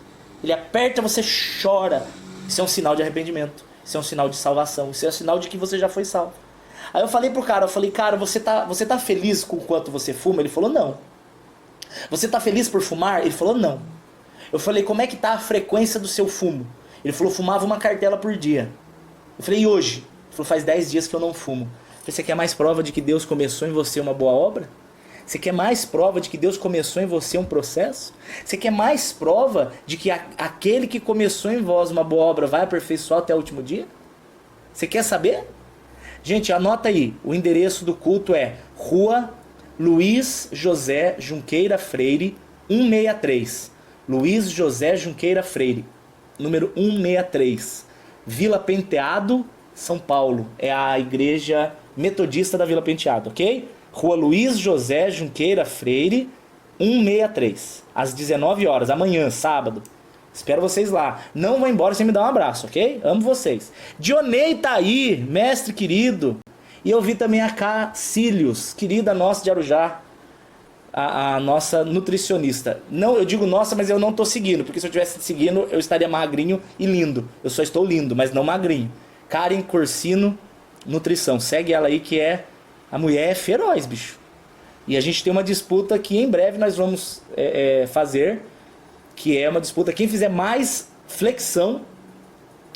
ele aperta, você chora. Isso é um sinal de arrependimento, isso é um sinal de salvação, isso é um sinal de que você já foi salvo. Aí eu falei pro cara, cara, você tá feliz com o quanto você fuma? Ele falou, não. Você tá feliz por fumar? Ele falou, não. Eu falei, como é que tá a frequência do seu fumo? Ele falou, fumava uma cartela por dia. Eu falei, e hoje? Ele falou, faz 10 dias que eu não fumo. Eu falei, você quer mais prova de que Deus começou em você uma boa obra? Você quer mais prova de que Deus começou em você um processo? Você quer mais prova de que aquele que começou em vós uma boa obra vai aperfeiçoar até o último dia? Você quer saber? Gente, anota aí, o endereço do culto é Rua Luiz José Junqueira Freire, 163. Luiz José Junqueira Freire, número 163. Vila Penteado, São Paulo. É a igreja metodista da Vila Penteado, ok? Rua Luiz José Junqueira Freire, 163. Às 19 horas, amanhã, sábado. Espero vocês lá. Não vão embora sem me dar um abraço, ok? Amo vocês. Dionei tá aí, mestre querido. E eu vi também a Cacílios, querida nossa de Arujá. A nossa nutricionista. Não, eu digo nossa, mas eu não tô seguindo. Porque se eu estivesse seguindo, eu estaria magrinho e lindo. Eu só estou lindo, mas não magrinho. Karen Corsino Nutrição. Segue ela aí, que é... A mulher é feroz, bicho. E a gente tem uma disputa que em breve nós vamos fazer, que é uma disputa, quem fizer mais flexão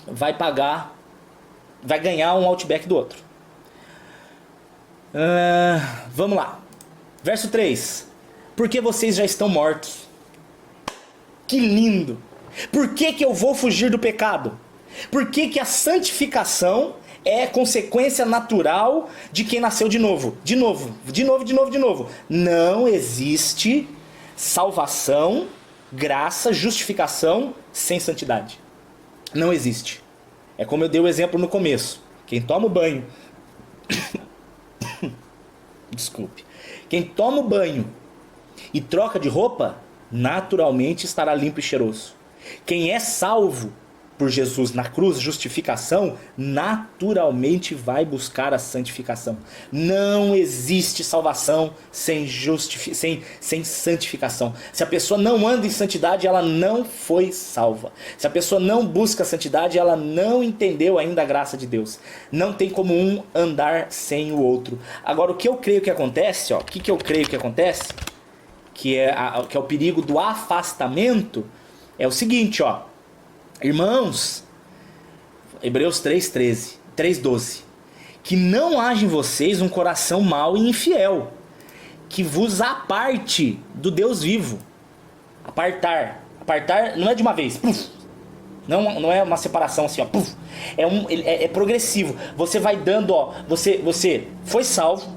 vai pagar, vai ganhar um Outback do outro. Vamos lá. Verso 3. Porque vocês já estão mortos. Que lindo. Por que eu vou fugir do pecado? Por que a santificação é consequência natural de quem nasceu de novo? De novo. Não existe salvação, graça, justificação sem santidade. Não existe. É como eu dei o exemplo no começo. Quem toma o banho... Desculpe. Quem toma o banho e troca de roupa, naturalmente estará limpo e cheiroso. Quem é salvo por Jesus na cruz, justificação, naturalmente vai buscar a santificação. Não existe salvação sem santificação. Se a pessoa não anda em santidade, ela não foi salva. Se a pessoa não busca a santidade, ela não entendeu ainda a graça de Deus. Não tem como um andar sem o outro. Agora, o que eu creio que acontece, que eu creio que acontece, que é o perigo do afastamento, é o seguinte, irmãos, Hebreus 3:12, que não haja em vocês um coração mau e infiel, que vos aparte do Deus vivo. Apartar não é de uma vez, puf. Não é uma separação assim, puf. É progressivo. Você vai dando, você foi salvo,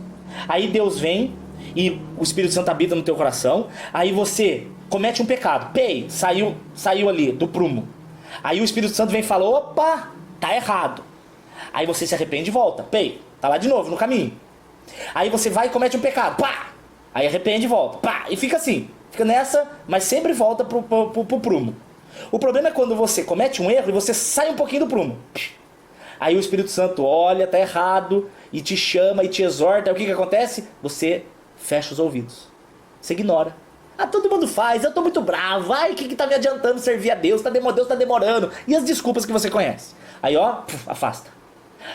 aí Deus vem e o Espírito Santo habita no teu coração, aí você comete um pecado, saiu ali do prumo. Aí o Espírito Santo vem e fala, opa, tá errado. Aí você se arrepende e volta, tá lá de novo no caminho. Aí você vai e comete um pecado, pá, aí arrepende e volta, pá, e fica assim, fica nessa, mas sempre volta pro prumo. O problema é quando você comete um erro e você sai um pouquinho do prumo. Aí o Espírito Santo olha, tá errado, e te chama e te exorta. Aí o que acontece? Você fecha os ouvidos, você ignora. Todo mundo faz, eu tô muito bravo, o que tá me adiantando servir a Deus, Deus tá demorando. E as desculpas que você conhece. Aí afasta.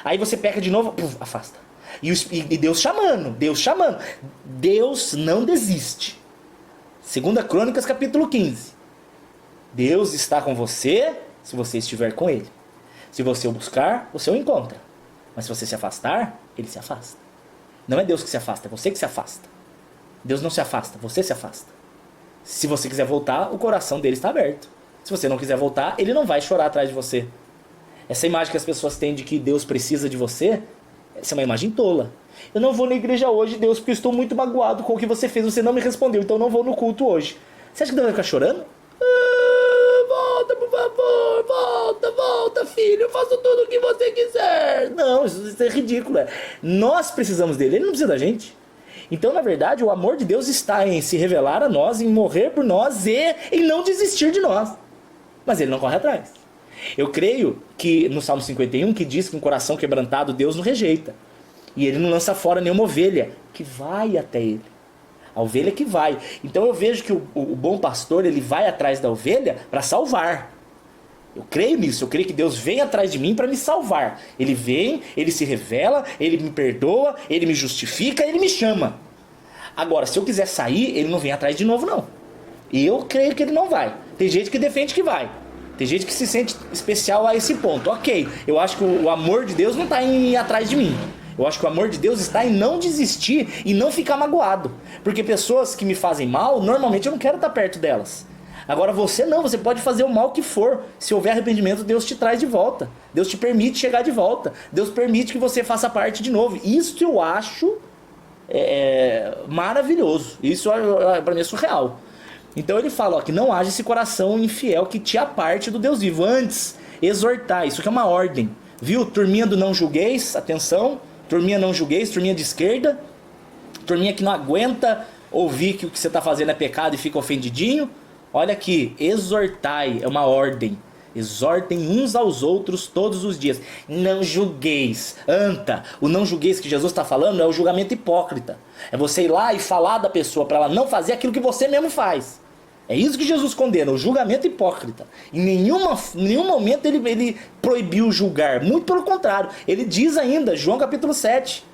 Aí você peca de novo, afasta. E Deus chamando. Deus não desiste. 2 Crônicas capítulo 15. Deus está com você se você estiver com Ele. Se você o buscar, você o encontra. Mas se você se afastar, Ele se afasta. Não é Deus que se afasta, é você que se afasta. Deus não se afasta, você se afasta. Se você quiser voltar, o coração dele está aberto. Se você não quiser voltar, ele não vai chorar atrás de você. Essa imagem que as pessoas têm de que Deus precisa de você, essa é uma imagem tola. Eu não vou na igreja hoje, Deus, porque eu estou muito magoado com o que você fez. Você não me respondeu, então eu não vou no culto hoje. Você acha que Deus vai ficar chorando? Volta, por favor, volta, filho, eu faço tudo o que você quiser. Não, isso é ridículo. Nós precisamos dele, ele não precisa da gente. Então, na verdade, o amor de Deus está em se revelar a nós, em morrer por nós e em não desistir de nós. Mas ele não corre atrás. Eu creio que no Salmo 51, que diz que um coração quebrantado Deus não rejeita. E ele não lança fora nenhuma ovelha que vai até ele. A ovelha que vai. Então eu vejo que o bom pastor, ele vai atrás da ovelha para salvar. Eu creio nisso, eu creio que Deus vem atrás de mim para me salvar. Ele vem, ele se revela, ele me perdoa, ele me justifica, ele me chama. Agora, se eu quiser sair, ele não vem atrás de novo, não. E eu creio que ele não vai. Tem gente que defende que vai. Tem gente que se sente especial a esse ponto. Ok, eu acho que o amor de Deus não está em ir atrás de mim. Eu acho que o amor de Deus está em não desistir e não ficar magoado. Porque pessoas que me fazem mal, normalmente eu não quero estar perto delas. Agora você não, você pode fazer o mal que for. Se houver arrependimento, Deus te traz de volta. Deus te permite chegar de volta. Deus permite que você faça parte de novo. Isso eu acho maravilhoso. Isso para mim é surreal. Então ele fala, ó, que não haja esse coração infiel que te aparte do Deus vivo. Antes, exortar. Isso aqui é uma ordem. Viu? Turminha do não julgueis, atenção. Turminha não julgueis, turminha de esquerda. Turminha que não aguenta ouvir que o que você está fazendo é pecado e fica ofendidinho. Olha aqui, exortai, é uma ordem. Exortem uns aos outros todos os dias. Não julgueis. Anta, o não julgueis que Jesus está falando é o julgamento hipócrita. É você ir lá e falar da pessoa para ela não fazer aquilo que você mesmo faz. É isso que Jesus condena, o julgamento hipócrita. Em nenhum momento ele proibiu julgar. Muito pelo contrário. Ele diz ainda, João capítulo 7.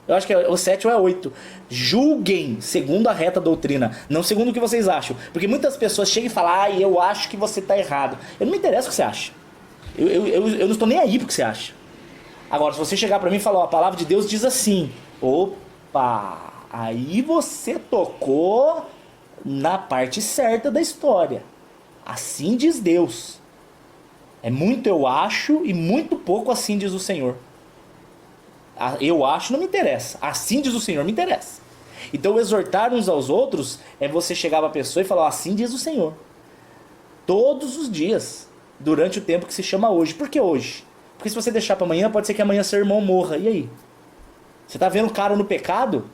Eu acho que é o 7 ou é 8. Julguem segundo a reta doutrina, não segundo o que vocês acham. Porque muitas pessoas chegam e falam, eu acho que você está errado. Eu não me interessa o que você acha. Eu não estou nem aí pro que você acha. Agora, se você chegar para mim e falar, a palavra de Deus diz assim. Opa, aí você tocou na parte certa da história. Assim diz Deus. É muito eu acho e muito pouco assim diz o Senhor. Eu acho, não me interessa. Assim diz o Senhor, me interessa. Então exortar uns aos outros é você chegar para a pessoa e falar, assim diz o Senhor. Todos os dias, durante o tempo que se chama hoje. Por que hoje? Porque se você deixar para amanhã, pode ser que amanhã seu irmão morra. E aí? Você está vendo o cara no pecado?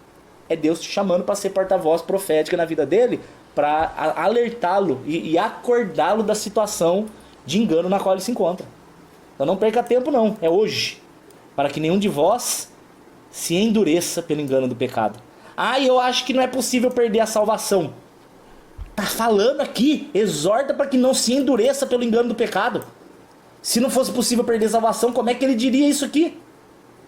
É Deus te chamando para ser porta-voz profética na vida dele, para alertá-lo e acordá-lo da situação de engano na qual ele se encontra. Então não perca tempo não, é hoje. Para que nenhum de vós se endureça pelo engano do pecado. Eu acho que não é possível perder a salvação. Tá falando aqui, exorta para que não se endureça pelo engano do pecado. Se não fosse possível perder a salvação, como é que ele diria isso aqui?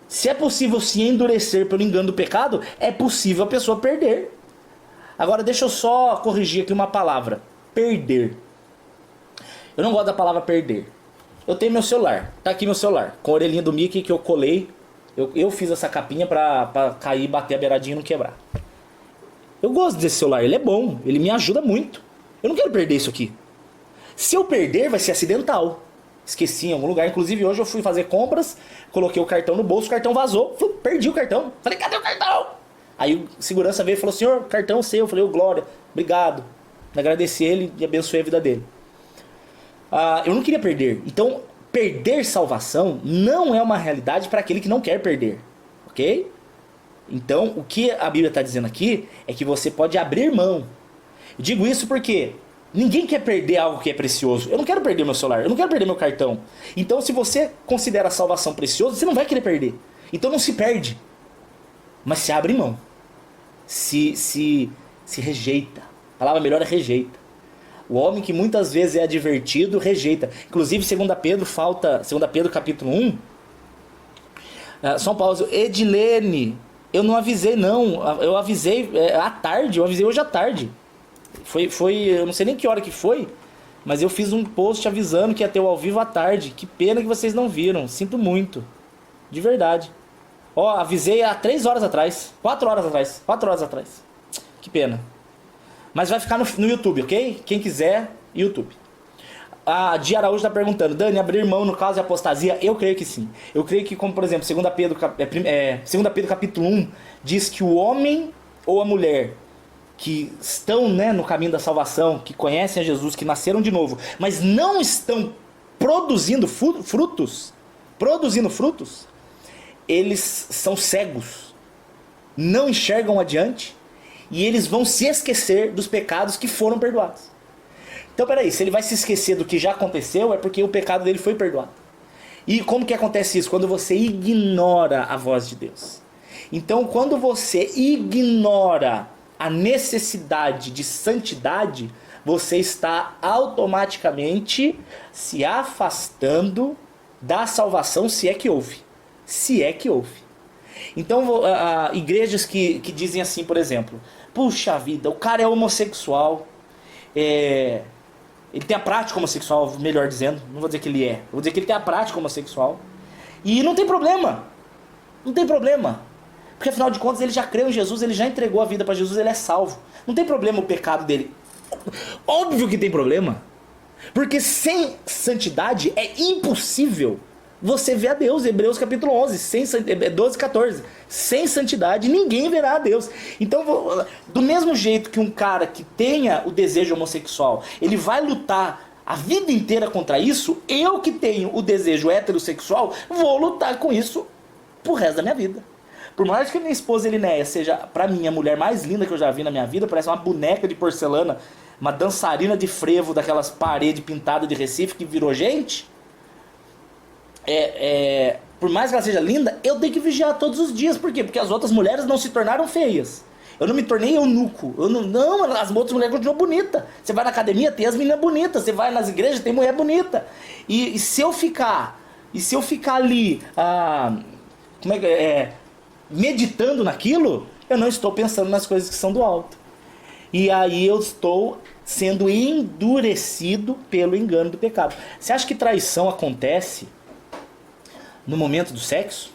Se é possível se endurecer pelo engano do pecado, é possível a pessoa perder. Agora deixa eu só corrigir aqui uma palavra. Perder. Eu não gosto da palavra perder. Eu tenho meu celular, tá aqui meu celular, com a orelhinha do Mickey que eu colei. Eu fiz essa capinha pra cair, bater a beiradinha e não quebrar. Eu gosto desse celular, ele é bom, ele me ajuda muito. Eu não quero perder isso aqui. Se eu perder, vai ser acidental. Esqueci em algum lugar, inclusive hoje eu fui fazer compras, coloquei o cartão no bolso, o cartão vazou, perdi o cartão. Falei, cadê o cartão? Aí o segurança veio e falou, senhor, cartão seu. Eu falei, glória, obrigado. Agradeci ele e abençoei a vida dele. Eu não queria perder. Então, perder salvação não é uma realidade para aquele que não quer perder. Ok? Então, o que a Bíblia está dizendo aqui é que você pode abrir mão. Eu digo isso porque ninguém quer perder algo que é precioso. Eu não quero perder meu celular, eu não quero perder meu cartão. Então, se você considera a salvação preciosa, você não vai querer perder. Então, não se perde. Mas se abre mão. Se rejeita. A palavra melhor é rejeita. O homem que muitas vezes é advertido, rejeita. Inclusive, 2 Pedro capítulo 1, só um pausa. Edilene, eu não avisei não, eu avisei à tarde, eu avisei hoje à tarde. Eu não sei nem que hora que foi, mas eu fiz um post avisando que ia ter o ao vivo à tarde. Que pena que vocês não viram, sinto muito, de verdade. Avisei há 3 horas atrás, 4 horas atrás, que pena. Mas vai ficar no YouTube, ok? Quem quiser, YouTube. A Dia Araújo está perguntando, Dani, abrir mão no caso de apostasia? Eu creio que sim. Eu creio que, como por exemplo, 2 Pedro capítulo 1, diz que o homem ou a mulher que estão no caminho da salvação, que conhecem a Jesus, que nasceram de novo, mas não estão produzindo frutos, eles são cegos, não enxergam adiante, e eles vão se esquecer dos pecados que foram perdoados. Então, peraí, se ele vai se esquecer do que já aconteceu, é porque o pecado dele foi perdoado. E como que acontece isso? Quando você ignora a voz de Deus. Então, quando você ignora a necessidade de santidade, você está automaticamente se afastando da salvação, se é que houve. Se é que houve. Então, igrejas que dizem assim, por exemplo, puxa vida, o cara é homossexual, ele tem a prática homossexual, melhor dizendo, não vou dizer que ele é, vou dizer que ele tem a prática homossexual, e não tem problema, não tem problema, porque afinal de contas ele já creu em Jesus, ele já entregou a vida para Jesus, ele é salvo, não tem problema o pecado dele. Óbvio que tem problema, porque sem santidade é impossível você ver a Deus. Hebreus capítulo 11, 12, 14. Sem santidade ninguém verá a Deus. Então, do mesmo jeito que um cara que tenha o desejo homossexual, ele vai lutar a vida inteira contra isso, eu que tenho o desejo heterossexual, vou lutar com isso pro resto da minha vida. Por mais que minha esposa Elinéia seja, pra mim, a mulher mais linda que eu já vi na minha vida, parece uma boneca de porcelana, uma dançarina de frevo daquelas paredes pintadas de Recife que virou gente, por mais que ela seja linda, eu tenho que vigiar todos os dias. Por quê? Porque as outras mulheres não se tornaram feias. Eu não me tornei eunuco. Não, as outras mulheres continuam bonitas. Você vai na academia, tem as meninas bonitas. Você vai nas igrejas, tem mulher bonita. E se eu ficar ali, meditando naquilo, eu não estou pensando nas coisas que são do alto. E aí eu estou sendo endurecido pelo engano do pecado. Você acha que traição acontece no momento do sexo?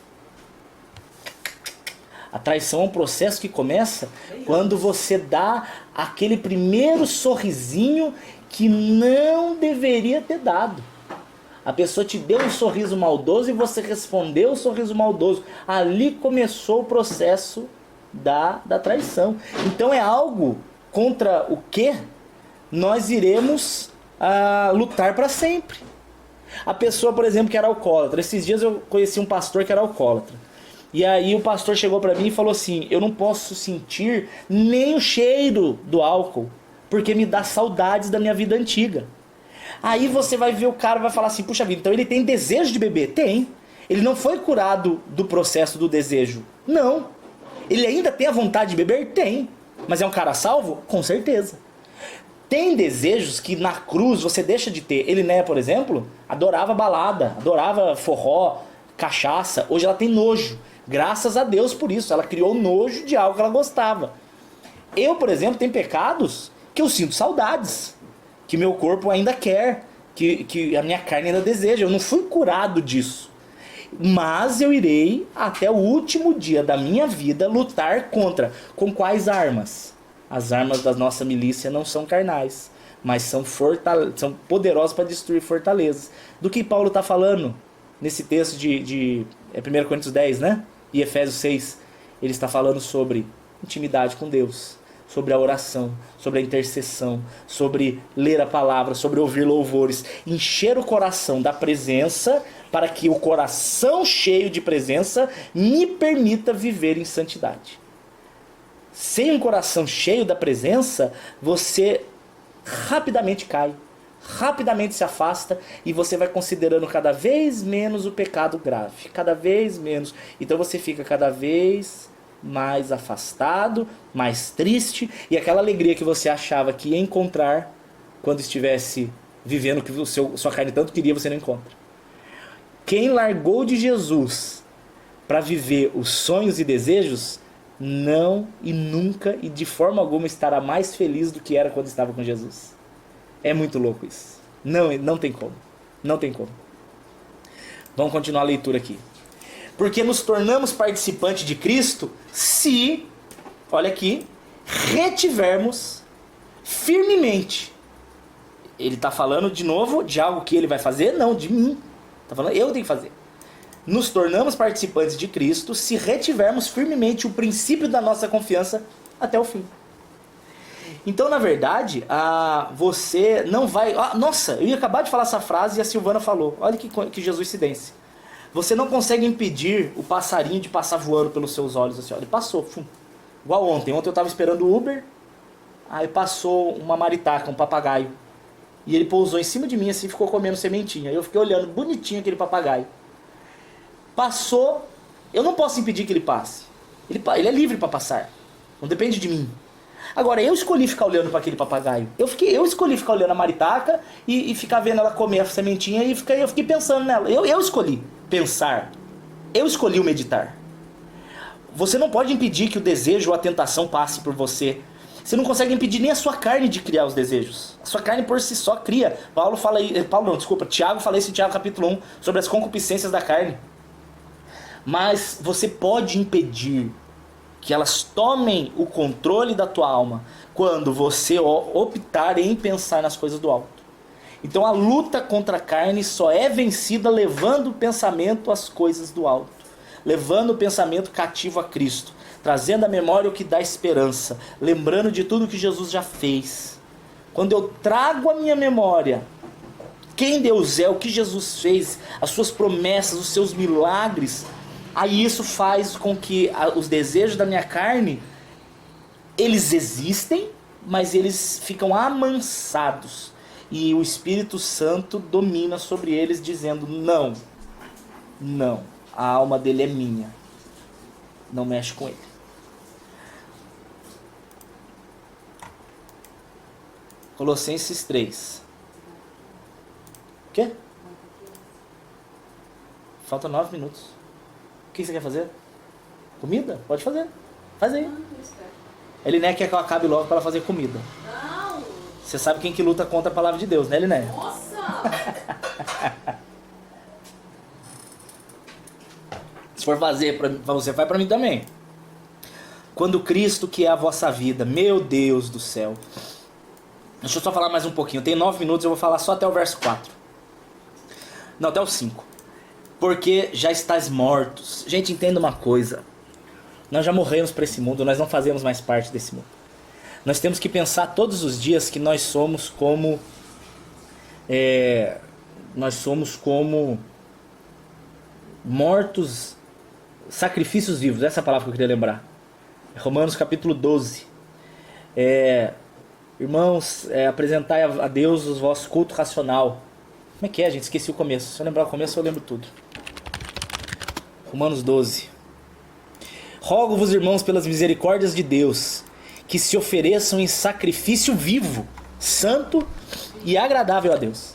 A traição é um processo que começa quando você dá aquele primeiro sorrisinho que não deveria ter dado. A pessoa te deu um sorriso maldoso e você respondeu o sorriso maldoso. Ali começou o processo da traição. Então é algo contra o que nós iremos lutar para sempre. A pessoa, por exemplo, que era alcoólatra. Esses dias eu conheci um pastor que era alcoólatra. E aí o pastor chegou para mim e falou assim: eu não posso sentir nem o cheiro do álcool, porque me dá saudades da minha vida antiga. Aí você vai ver o cara e vai falar assim: puxa vida, então ele tem desejo de beber? Tem. Ele não foi curado do processo do desejo? Não. Ele ainda tem a vontade de beber? Tem. Mas é um cara salvo? Com certeza. Tem desejos que na cruz você deixa de ter. Elinéia, por exemplo, adorava balada, adorava forró, cachaça. Hoje ela tem nojo. Graças a Deus por isso. Ela criou nojo de algo que ela gostava. Eu, por exemplo, tenho pecados que eu sinto saudades, que meu corpo ainda quer, que a minha carne ainda deseja. Eu não fui curado disso. Mas eu irei, até o último dia da minha vida, lutar contra. Com quais armas? As armas da nossa milícia não são carnais, mas são poderosas para destruir fortalezas. Do que Paulo está falando nesse texto de 1 Coríntios 10, né? E Efésios 6. Ele está falando sobre intimidade com Deus, sobre a oração, sobre a intercessão, sobre ler a palavra, sobre ouvir louvores, encher o coração da presença, para que o coração cheio de presença me permita viver em santidade. Sem um coração cheio da presença, você rapidamente cai, rapidamente se afasta e você vai considerando cada vez menos o pecado grave, cada vez menos. Então você fica cada vez mais afastado, mais triste, e aquela alegria que você achava que ia encontrar quando estivesse vivendo o que sua carne tanto queria, você não encontra. Quem largou de Jesus para viver os sonhos e desejos, não e nunca e de forma alguma estará mais feliz do que era quando estava com Jesus. É muito louco isso. Não tem como. Não tem como. Vamos continuar a leitura aqui. Porque nos tornamos participantes de Cristo se, olha aqui, retivermos firmemente. Ele está falando de novo de algo que ele vai fazer? Não, de mim. Está falando, eu tenho que fazer. Nos tornamos participantes de Cristo se retivermos firmemente o princípio da nossa confiança até o fim. Então, na verdade, você não vai... nossa, eu ia acabar de falar essa frase e a Silvana falou. Olha que jesuicidência. Você não consegue impedir o passarinho de passar voando pelos seus olhos assim. Ó, ele passou. Fum. Igual ontem. Ontem eu estava esperando o Uber. Aí passou uma maritaca, um papagaio. E ele pousou em cima de mim assim, ficou comendo sementinha. Eu fiquei olhando bonitinho aquele papagaio. Passou, eu não posso impedir que ele passe. Ele é livre para passar. Não depende de mim. Agora, eu escolhi ficar olhando para aquele papagaio. Eu escolhi ficar olhando a maritaca e ficar vendo ela comer a sementinha e eu fiquei pensando nela. Eu escolhi pensar. Eu escolhi o meditar. Você não pode impedir que o desejo ou a tentação passe por você. Você não consegue impedir nem a sua carne de criar os desejos. A sua carne por si só cria. Tiago fala isso em Tiago capítulo 1 sobre as concupiscências da carne. Mas você pode impedir que elas tomem o controle da tua alma quando você optar em pensar nas coisas do alto. Então a luta contra a carne só é vencida levando o pensamento às coisas do alto, levando o pensamento cativo a Cristo, trazendo à memória o que dá esperança, lembrando de tudo que Jesus já fez. Quando eu trago à minha memória quem Deus é, o que Jesus fez, as suas promessas, os seus milagres, aí isso faz com que os desejos da minha carne, eles existem, mas eles ficam amansados. E o Espírito Santo domina sobre eles, dizendo: não, a alma dele é minha. Não mexe com ele. Colossenses 3. O quê? Faltam 9 minutos. O que você quer fazer? Comida? Pode fazer. Faz aí. Eliné quer que eu acabe logo para ela fazer comida. Não. Você sabe quem que luta contra a palavra de Deus, né, Eliné? Nossa! Se for fazer pra você, faz para mim também. Quando Cristo, que é a vossa vida, meu Deus do céu. Deixa eu só falar mais um pouquinho. Tem 9 minutos, eu vou falar só até o verso 4. Não, até o 5. Porque já estáis mortos. Gente, entenda uma coisa. Nós já morremos para esse mundo, nós não fazemos mais parte desse mundo. Nós temos que pensar todos os dias que nós somos como... mortos, sacrifícios vivos. Essa é a palavra que eu queria lembrar. Romanos capítulo 12. Irmãos, apresentai a Deus o vosso culto racional. Como é que é, gente? Esqueci o começo. Se eu lembrar o começo, eu lembro tudo. Romanos 12. Rogo-vos, irmãos, pelas misericórdias de Deus, que se ofereçam em sacrifício vivo, santo e agradável a Deus.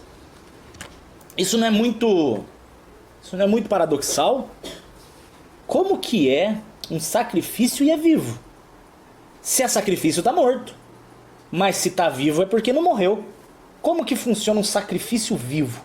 Isso não é muito paradoxal? Como que é um sacrifício e é vivo? Se é sacrifício, está morto. Mas se está vivo é porque não morreu. Como que funciona um sacrifício vivo?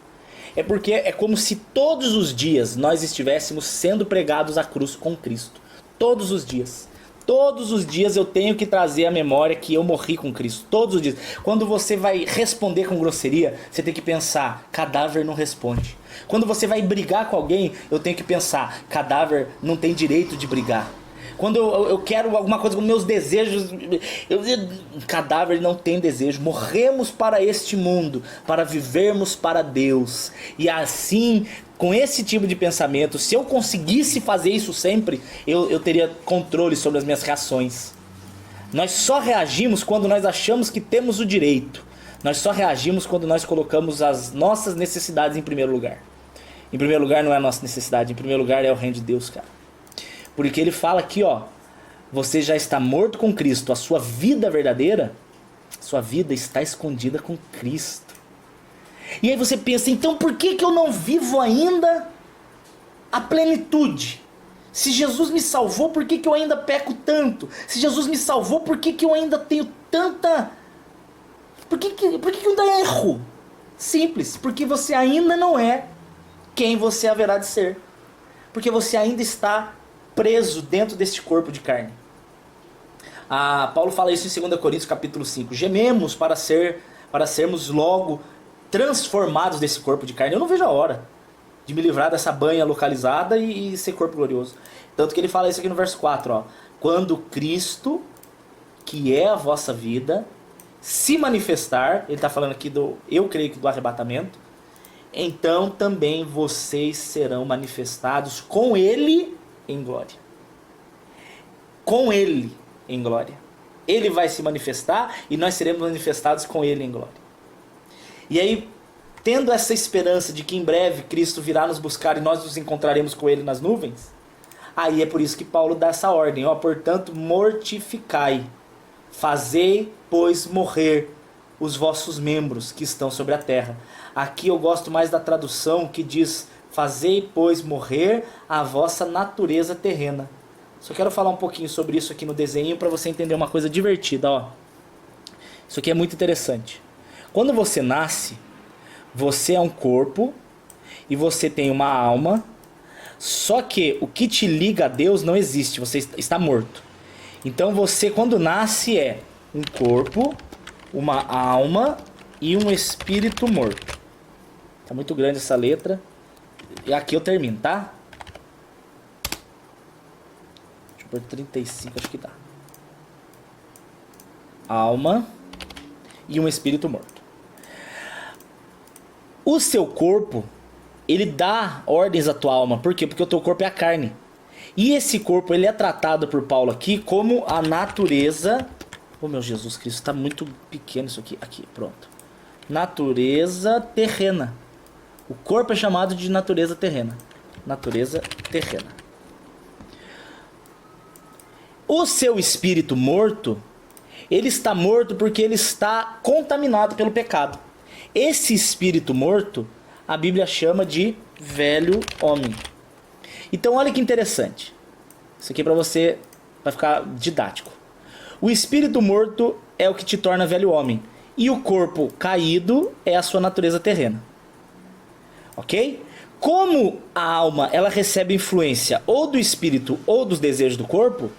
É porque é como se todos os dias nós estivéssemos sendo pregados à cruz com Cristo. Todos os dias. Todos os dias eu tenho que trazer à memória que eu morri com Cristo. Todos os dias. Quando você vai responder com grosseria, você tem que pensar: cadáver não responde. Quando você vai brigar com alguém, eu tenho que pensar: cadáver não tem direito de brigar. Quando eu quero alguma coisa com meus desejos, cadáver não tem desejo. Morremos para este mundo, para vivermos para Deus. E assim, com esse tipo de pensamento, se eu conseguisse fazer isso sempre, eu teria controle sobre as minhas reações. Nós só reagimos quando nós achamos que temos o direito. Nós só reagimos quando nós colocamos as nossas necessidades em primeiro lugar. Em primeiro lugar não é a nossa necessidade, em primeiro lugar é o reino de Deus, cara. Porque ele fala aqui, ó: você já está morto com Cristo, a sua vida verdadeira, sua vida está escondida com Cristo. E aí você pensa: então por que eu não vivo ainda a plenitude? Se Jesus me salvou, por que eu ainda peco tanto? Se Jesus me salvou, por que eu ainda tenho tanta... Por que eu ainda erro? Simples, porque você ainda não é quem você haverá de ser. Porque você ainda está preso dentro deste corpo de carne. Paulo fala isso em 2 Coríntios capítulo 5. Gememos para sermos logo transformados desse corpo de carne. Eu não vejo a hora de me livrar dessa banha localizada e ser corpo glorioso. Tanto que ele fala isso aqui no verso 4. Ó. Quando Cristo, que é a vossa vida, se manifestar, ele está falando aqui eu creio que do arrebatamento, então também vocês serão manifestados com Ele em glória. Com Ele em glória. Ele vai se manifestar e nós seremos manifestados com Ele em glória. E aí, tendo essa esperança de que em breve Cristo virá nos buscar e nós nos encontraremos com Ele nas nuvens, aí é por isso que Paulo dá essa ordem, ó, portanto, mortificai, fazei, pois, morrer os vossos membros que estão sobre a terra. Aqui eu gosto mais da tradução que diz, fazei, pois, morrer a vossa natureza terrena. Só quero falar um pouquinho sobre isso aqui no desenho para você entender uma coisa divertida, ó. Isso aqui é muito interessante. Quando você nasce, você é um corpo e você tem uma alma, só que o que te liga a Deus não existe, você está morto. Então você, quando nasce, é um corpo, uma alma e um espírito morto. Tá muito grande essa letra. E aqui eu termino, tá? Deixa eu pôr 35, acho que dá. Alma e um espírito morto. O seu corpo, ele dá ordens à tua alma. Por quê? Porque o teu corpo é a carne. E esse corpo, ele é tratado por Paulo aqui como a natureza... Oh, meu Jesus Cristo, está muito pequeno isso aqui. Aqui, pronto. Natureza terrena. O corpo é chamado de natureza terrena. Natureza terrena. O seu espírito morto, ele está morto porque ele está contaminado pelo pecado. Esse espírito morto, a Bíblia chama de velho homem. Então olha que interessante. Isso aqui para você vai ficar didático. O espírito morto é o que te torna velho homem. E o corpo caído é a sua natureza terrena. Ok? Como a alma ela recebe influência ou do espírito ou dos desejos do corpo,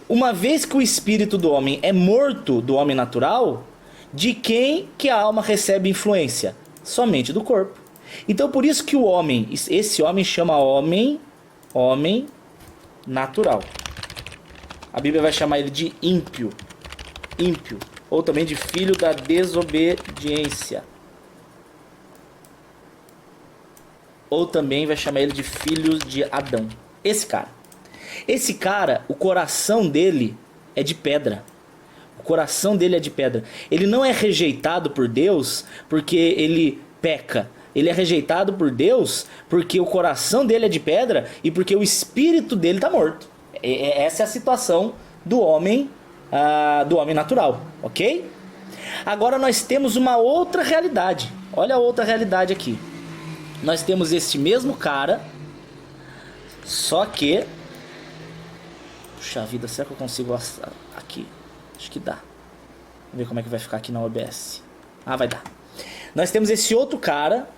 uma vez que o espírito do homem é morto do homem natural, de quem que a alma recebe influência? Somente do corpo. Então por isso que o homem, esse homem chama homem natural. A Bíblia vai chamar ele de ímpio, ou também de filho da desobediência. Ou também vai chamar ele de filho de Adão. Esse cara, o coração dele é de pedra. O coração dele é de pedra. Ele não é rejeitado por Deus porque ele peca. Ele é rejeitado por Deus porque o coração dele é de pedra e porque o espírito dele está morto. Essa é a situação do homem natural, ok? Agora nós temos uma outra realidade. Olha a outra realidade aqui. Nós temos este mesmo cara, só que... Puxa vida, será que eu consigo aqui? Acho que dá. Vamos ver como é que vai ficar aqui na OBS. Ah, vai dar. Nós temos esse outro cara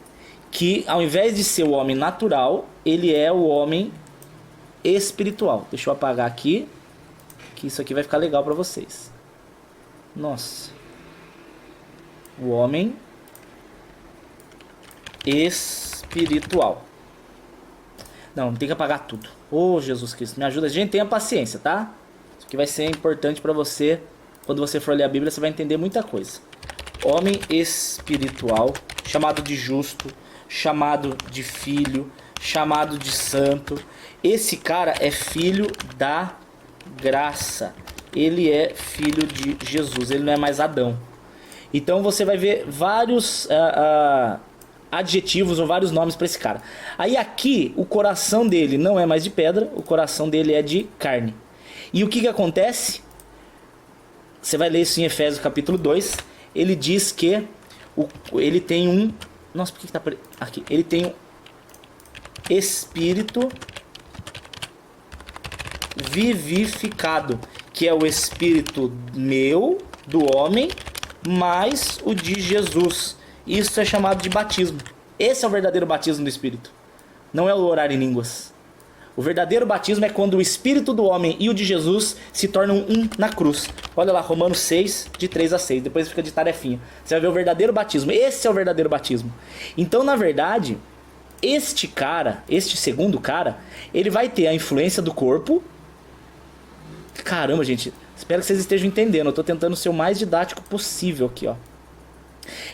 que, ao invés de ser o homem natural, ele é o homem espiritual. Deixa eu apagar aqui, que isso aqui vai ficar legal para vocês. Nossa. O homem espiritual. Não tem que apagar tudo. Oh, Jesus Cristo, me ajuda. Gente, tenha paciência, tá? Isso aqui vai ser importante para você. Quando você for ler a Bíblia, você vai entender muita coisa. Homem espiritual, chamado de justo, chamado de filho, chamado de santo. Esse cara é filho da graça. Ele é filho de Jesus. Ele não é mais Adão. Então você vai ver vários adjetivos ou vários nomes para esse cara. Aí aqui o coração dele não é mais de pedra, o coração dele é de carne. E o que acontece? Você vai ler isso em Efésios capítulo 2. Ele diz que ele tem um... Nossa, por que tá aqui? Ele tem um espírito vivificado, que é o espírito meu, do homem, mais o de Jesus. Isso é chamado de batismo. Esse é o verdadeiro batismo do Espírito. Não é o orar em línguas. O verdadeiro batismo é quando o Espírito do homem e o de Jesus se tornam um na cruz. Olha lá, Romanos 6, de 3 a 6. Depois fica de tarefinha. Você vai ver o verdadeiro batismo. Esse é o verdadeiro batismo. Então, na verdade, este segundo cara, ele vai ter a influência do corpo. Caramba, gente. Espero que vocês estejam entendendo. Eu estou tentando ser o mais didático possível aqui, ó.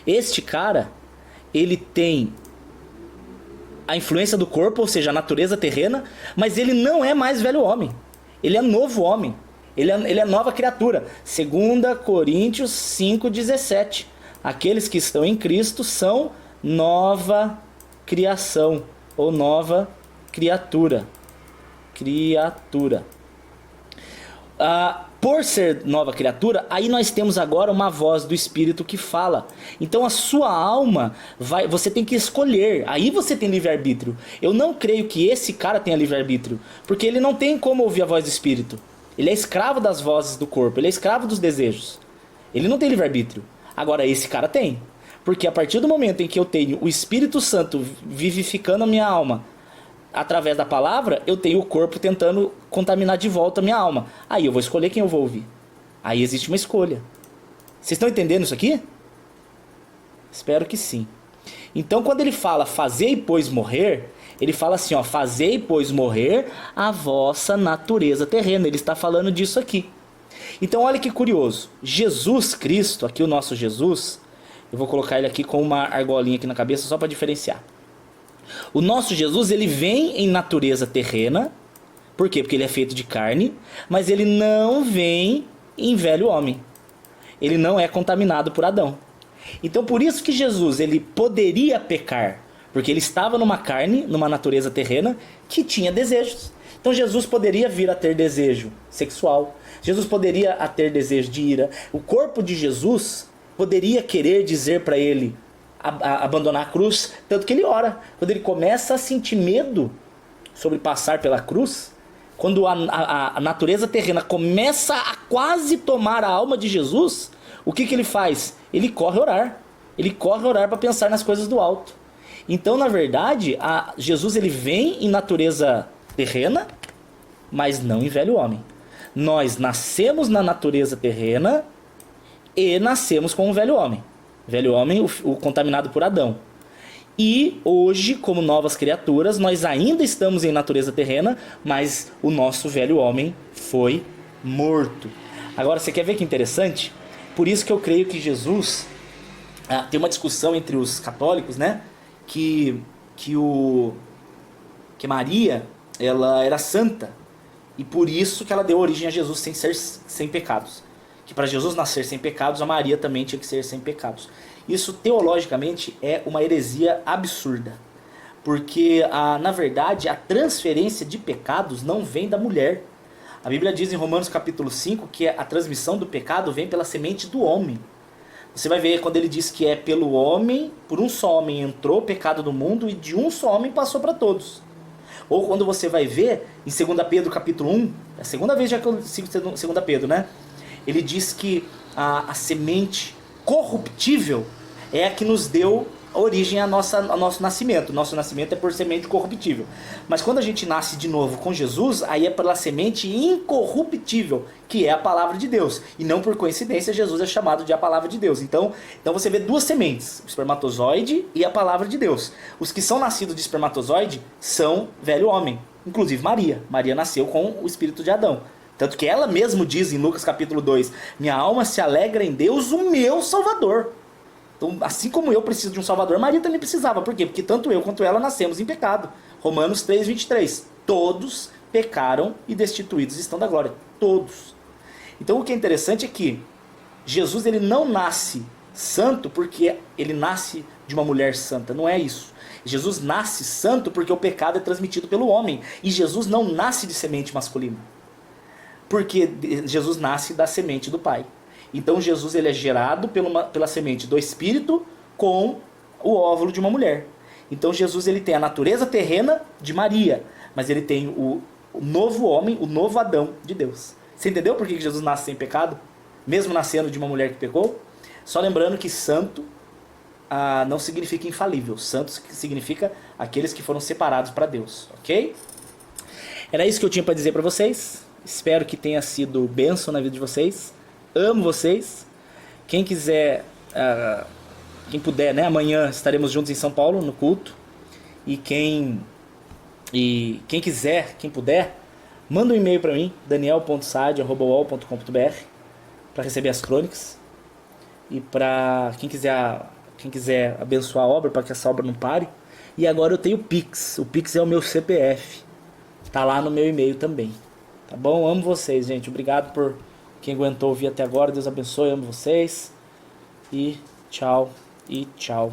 Este cara, ele tem a influência do corpo, ou seja, a natureza terrena, mas ele não é mais velho homem. Ele é novo homem. Ele é nova criatura. 2 Coríntios 5,17. Aqueles que estão em Cristo são nova criação ou nova criatura. Por ser nova criatura, aí nós temos agora uma voz do Espírito que fala. Então a sua alma, você tem que escolher. Aí você tem livre-arbítrio. Eu não creio que esse cara tenha livre-arbítrio, porque ele não tem como ouvir a voz do Espírito. Ele é escravo das vozes do corpo, ele é escravo dos desejos. Ele não tem livre-arbítrio. Agora esse cara tem. Porque a partir do momento em que eu tenho o Espírito Santo vivificando a minha alma, através da palavra, eu tenho o corpo tentando contaminar de volta a minha alma. Aí eu vou escolher quem eu vou ouvir. Aí existe uma escolha. Vocês estão entendendo isso aqui? Espero que sim. Então quando ele fala fazei pois morrer, ele fala assim, ó, fazei pois morrer a vossa natureza terrena. Ele está falando disso aqui. Então olha que curioso. Jesus Cristo, aqui o nosso Jesus, eu vou colocar ele aqui com uma argolinha aqui na cabeça só para diferenciar. O nosso Jesus, ele vem em natureza terrena. Por quê? Porque ele é feito de carne. Mas ele não vem em velho homem. Ele não é contaminado por Adão. Então por isso que Jesus, ele poderia pecar. Porque ele estava numa carne, numa natureza terrena, que tinha desejos. Então Jesus poderia vir a ter desejo sexual. Jesus poderia a ter desejo de ira. O corpo de Jesus poderia querer dizer para ele abandonar a cruz, tanto que ele ora. Quando ele começa a sentir medo sobre passar pela cruz, quando a natureza terrena começa a quase tomar a alma de Jesus, o que ele faz? Ele corre orar. Ele corre orar para pensar nas coisas do alto. Então, na verdade, Jesus ele vem em natureza terrena, mas não em velho homem. Nós nascemos na natureza terrena e nascemos com o velho homem. Velho homem, o contaminado por Adão. E hoje, como novas criaturas, nós ainda estamos em natureza terrena, mas o nosso velho homem foi morto. Agora, você quer ver que interessante? Por isso que eu creio que Jesus... tem uma discussão entre os católicos, né? Que Maria, ela era santa. E por isso que ela deu origem a Jesus sem pecados. Que para Jesus nascer sem pecados, a Maria também tinha que ser sem pecados. Isso teologicamente é uma heresia absurda. Porque, na verdade, a transferência de pecados não vem da mulher. A Bíblia diz em Romanos capítulo 5 que a transmissão do pecado vem pela semente do homem. Você vai ver quando ele diz que é pelo homem, por um só homem entrou o pecado no mundo e de um só homem passou para todos. Ou quando você vai ver em 2 Pedro capítulo 1, é a segunda vez já que eu sigo 2 Pedro, né? Ele diz que a semente corruptível é a que nos deu origem ao nosso nascimento. Nosso nascimento é por semente corruptível. Mas quando a gente nasce de novo com Jesus, aí é pela semente incorruptível, que é a palavra de Deus. E não por coincidência, Jesus é chamado de a palavra de Deus. Então você vê duas sementes, o espermatozoide e a palavra de Deus. Os que são nascidos de espermatozoide são velho homem, inclusive Maria. Maria nasceu com o espírito de Adão. Tanto que ela mesmo diz em Lucas capítulo 2, minha alma se alegra em Deus, o meu Salvador. Então, assim como eu preciso de um Salvador, Maria também precisava. Por quê? Porque tanto eu quanto ela nascemos em pecado. Romanos 3, 23. Todos pecaram e destituídos estão da glória. Todos. Então o que é interessante é que Jesus ele não nasce santo porque ele nasce de uma mulher santa. Não é isso. Jesus nasce santo porque o pecado é transmitido pelo homem. E Jesus não nasce de semente masculina. Porque Jesus nasce da semente do Pai. Então Jesus ele é gerado pela semente do Espírito com o óvulo de uma mulher. Então Jesus ele tem a natureza terrena de Maria, mas ele tem o novo homem, o novo Adão de Deus. Você entendeu por que Jesus nasce sem pecado? Mesmo nascendo de uma mulher que pecou? Só lembrando que santo não significa infalível. Santo significa aqueles que foram separados para Deus, ok? Era isso que eu tinha para dizer para vocês. Espero que tenha sido bênção na vida de vocês. Amo vocês. Quem quiser, quem puder, né? Amanhã estaremos juntos em São Paulo no culto. E quem quiser, quem puder, manda um e-mail para mim, daniel.saad@uol.com.br, para receber as crônicas. E para quem quiser abençoar a obra, para que essa obra não pare. E agora eu tenho o Pix. O Pix é o meu CPF. Tá lá no meu e-mail também. Tá bom? Amo vocês, gente. Obrigado por quem aguentou ouvir até agora. Deus abençoe. Amo vocês. E Tchau e tchau.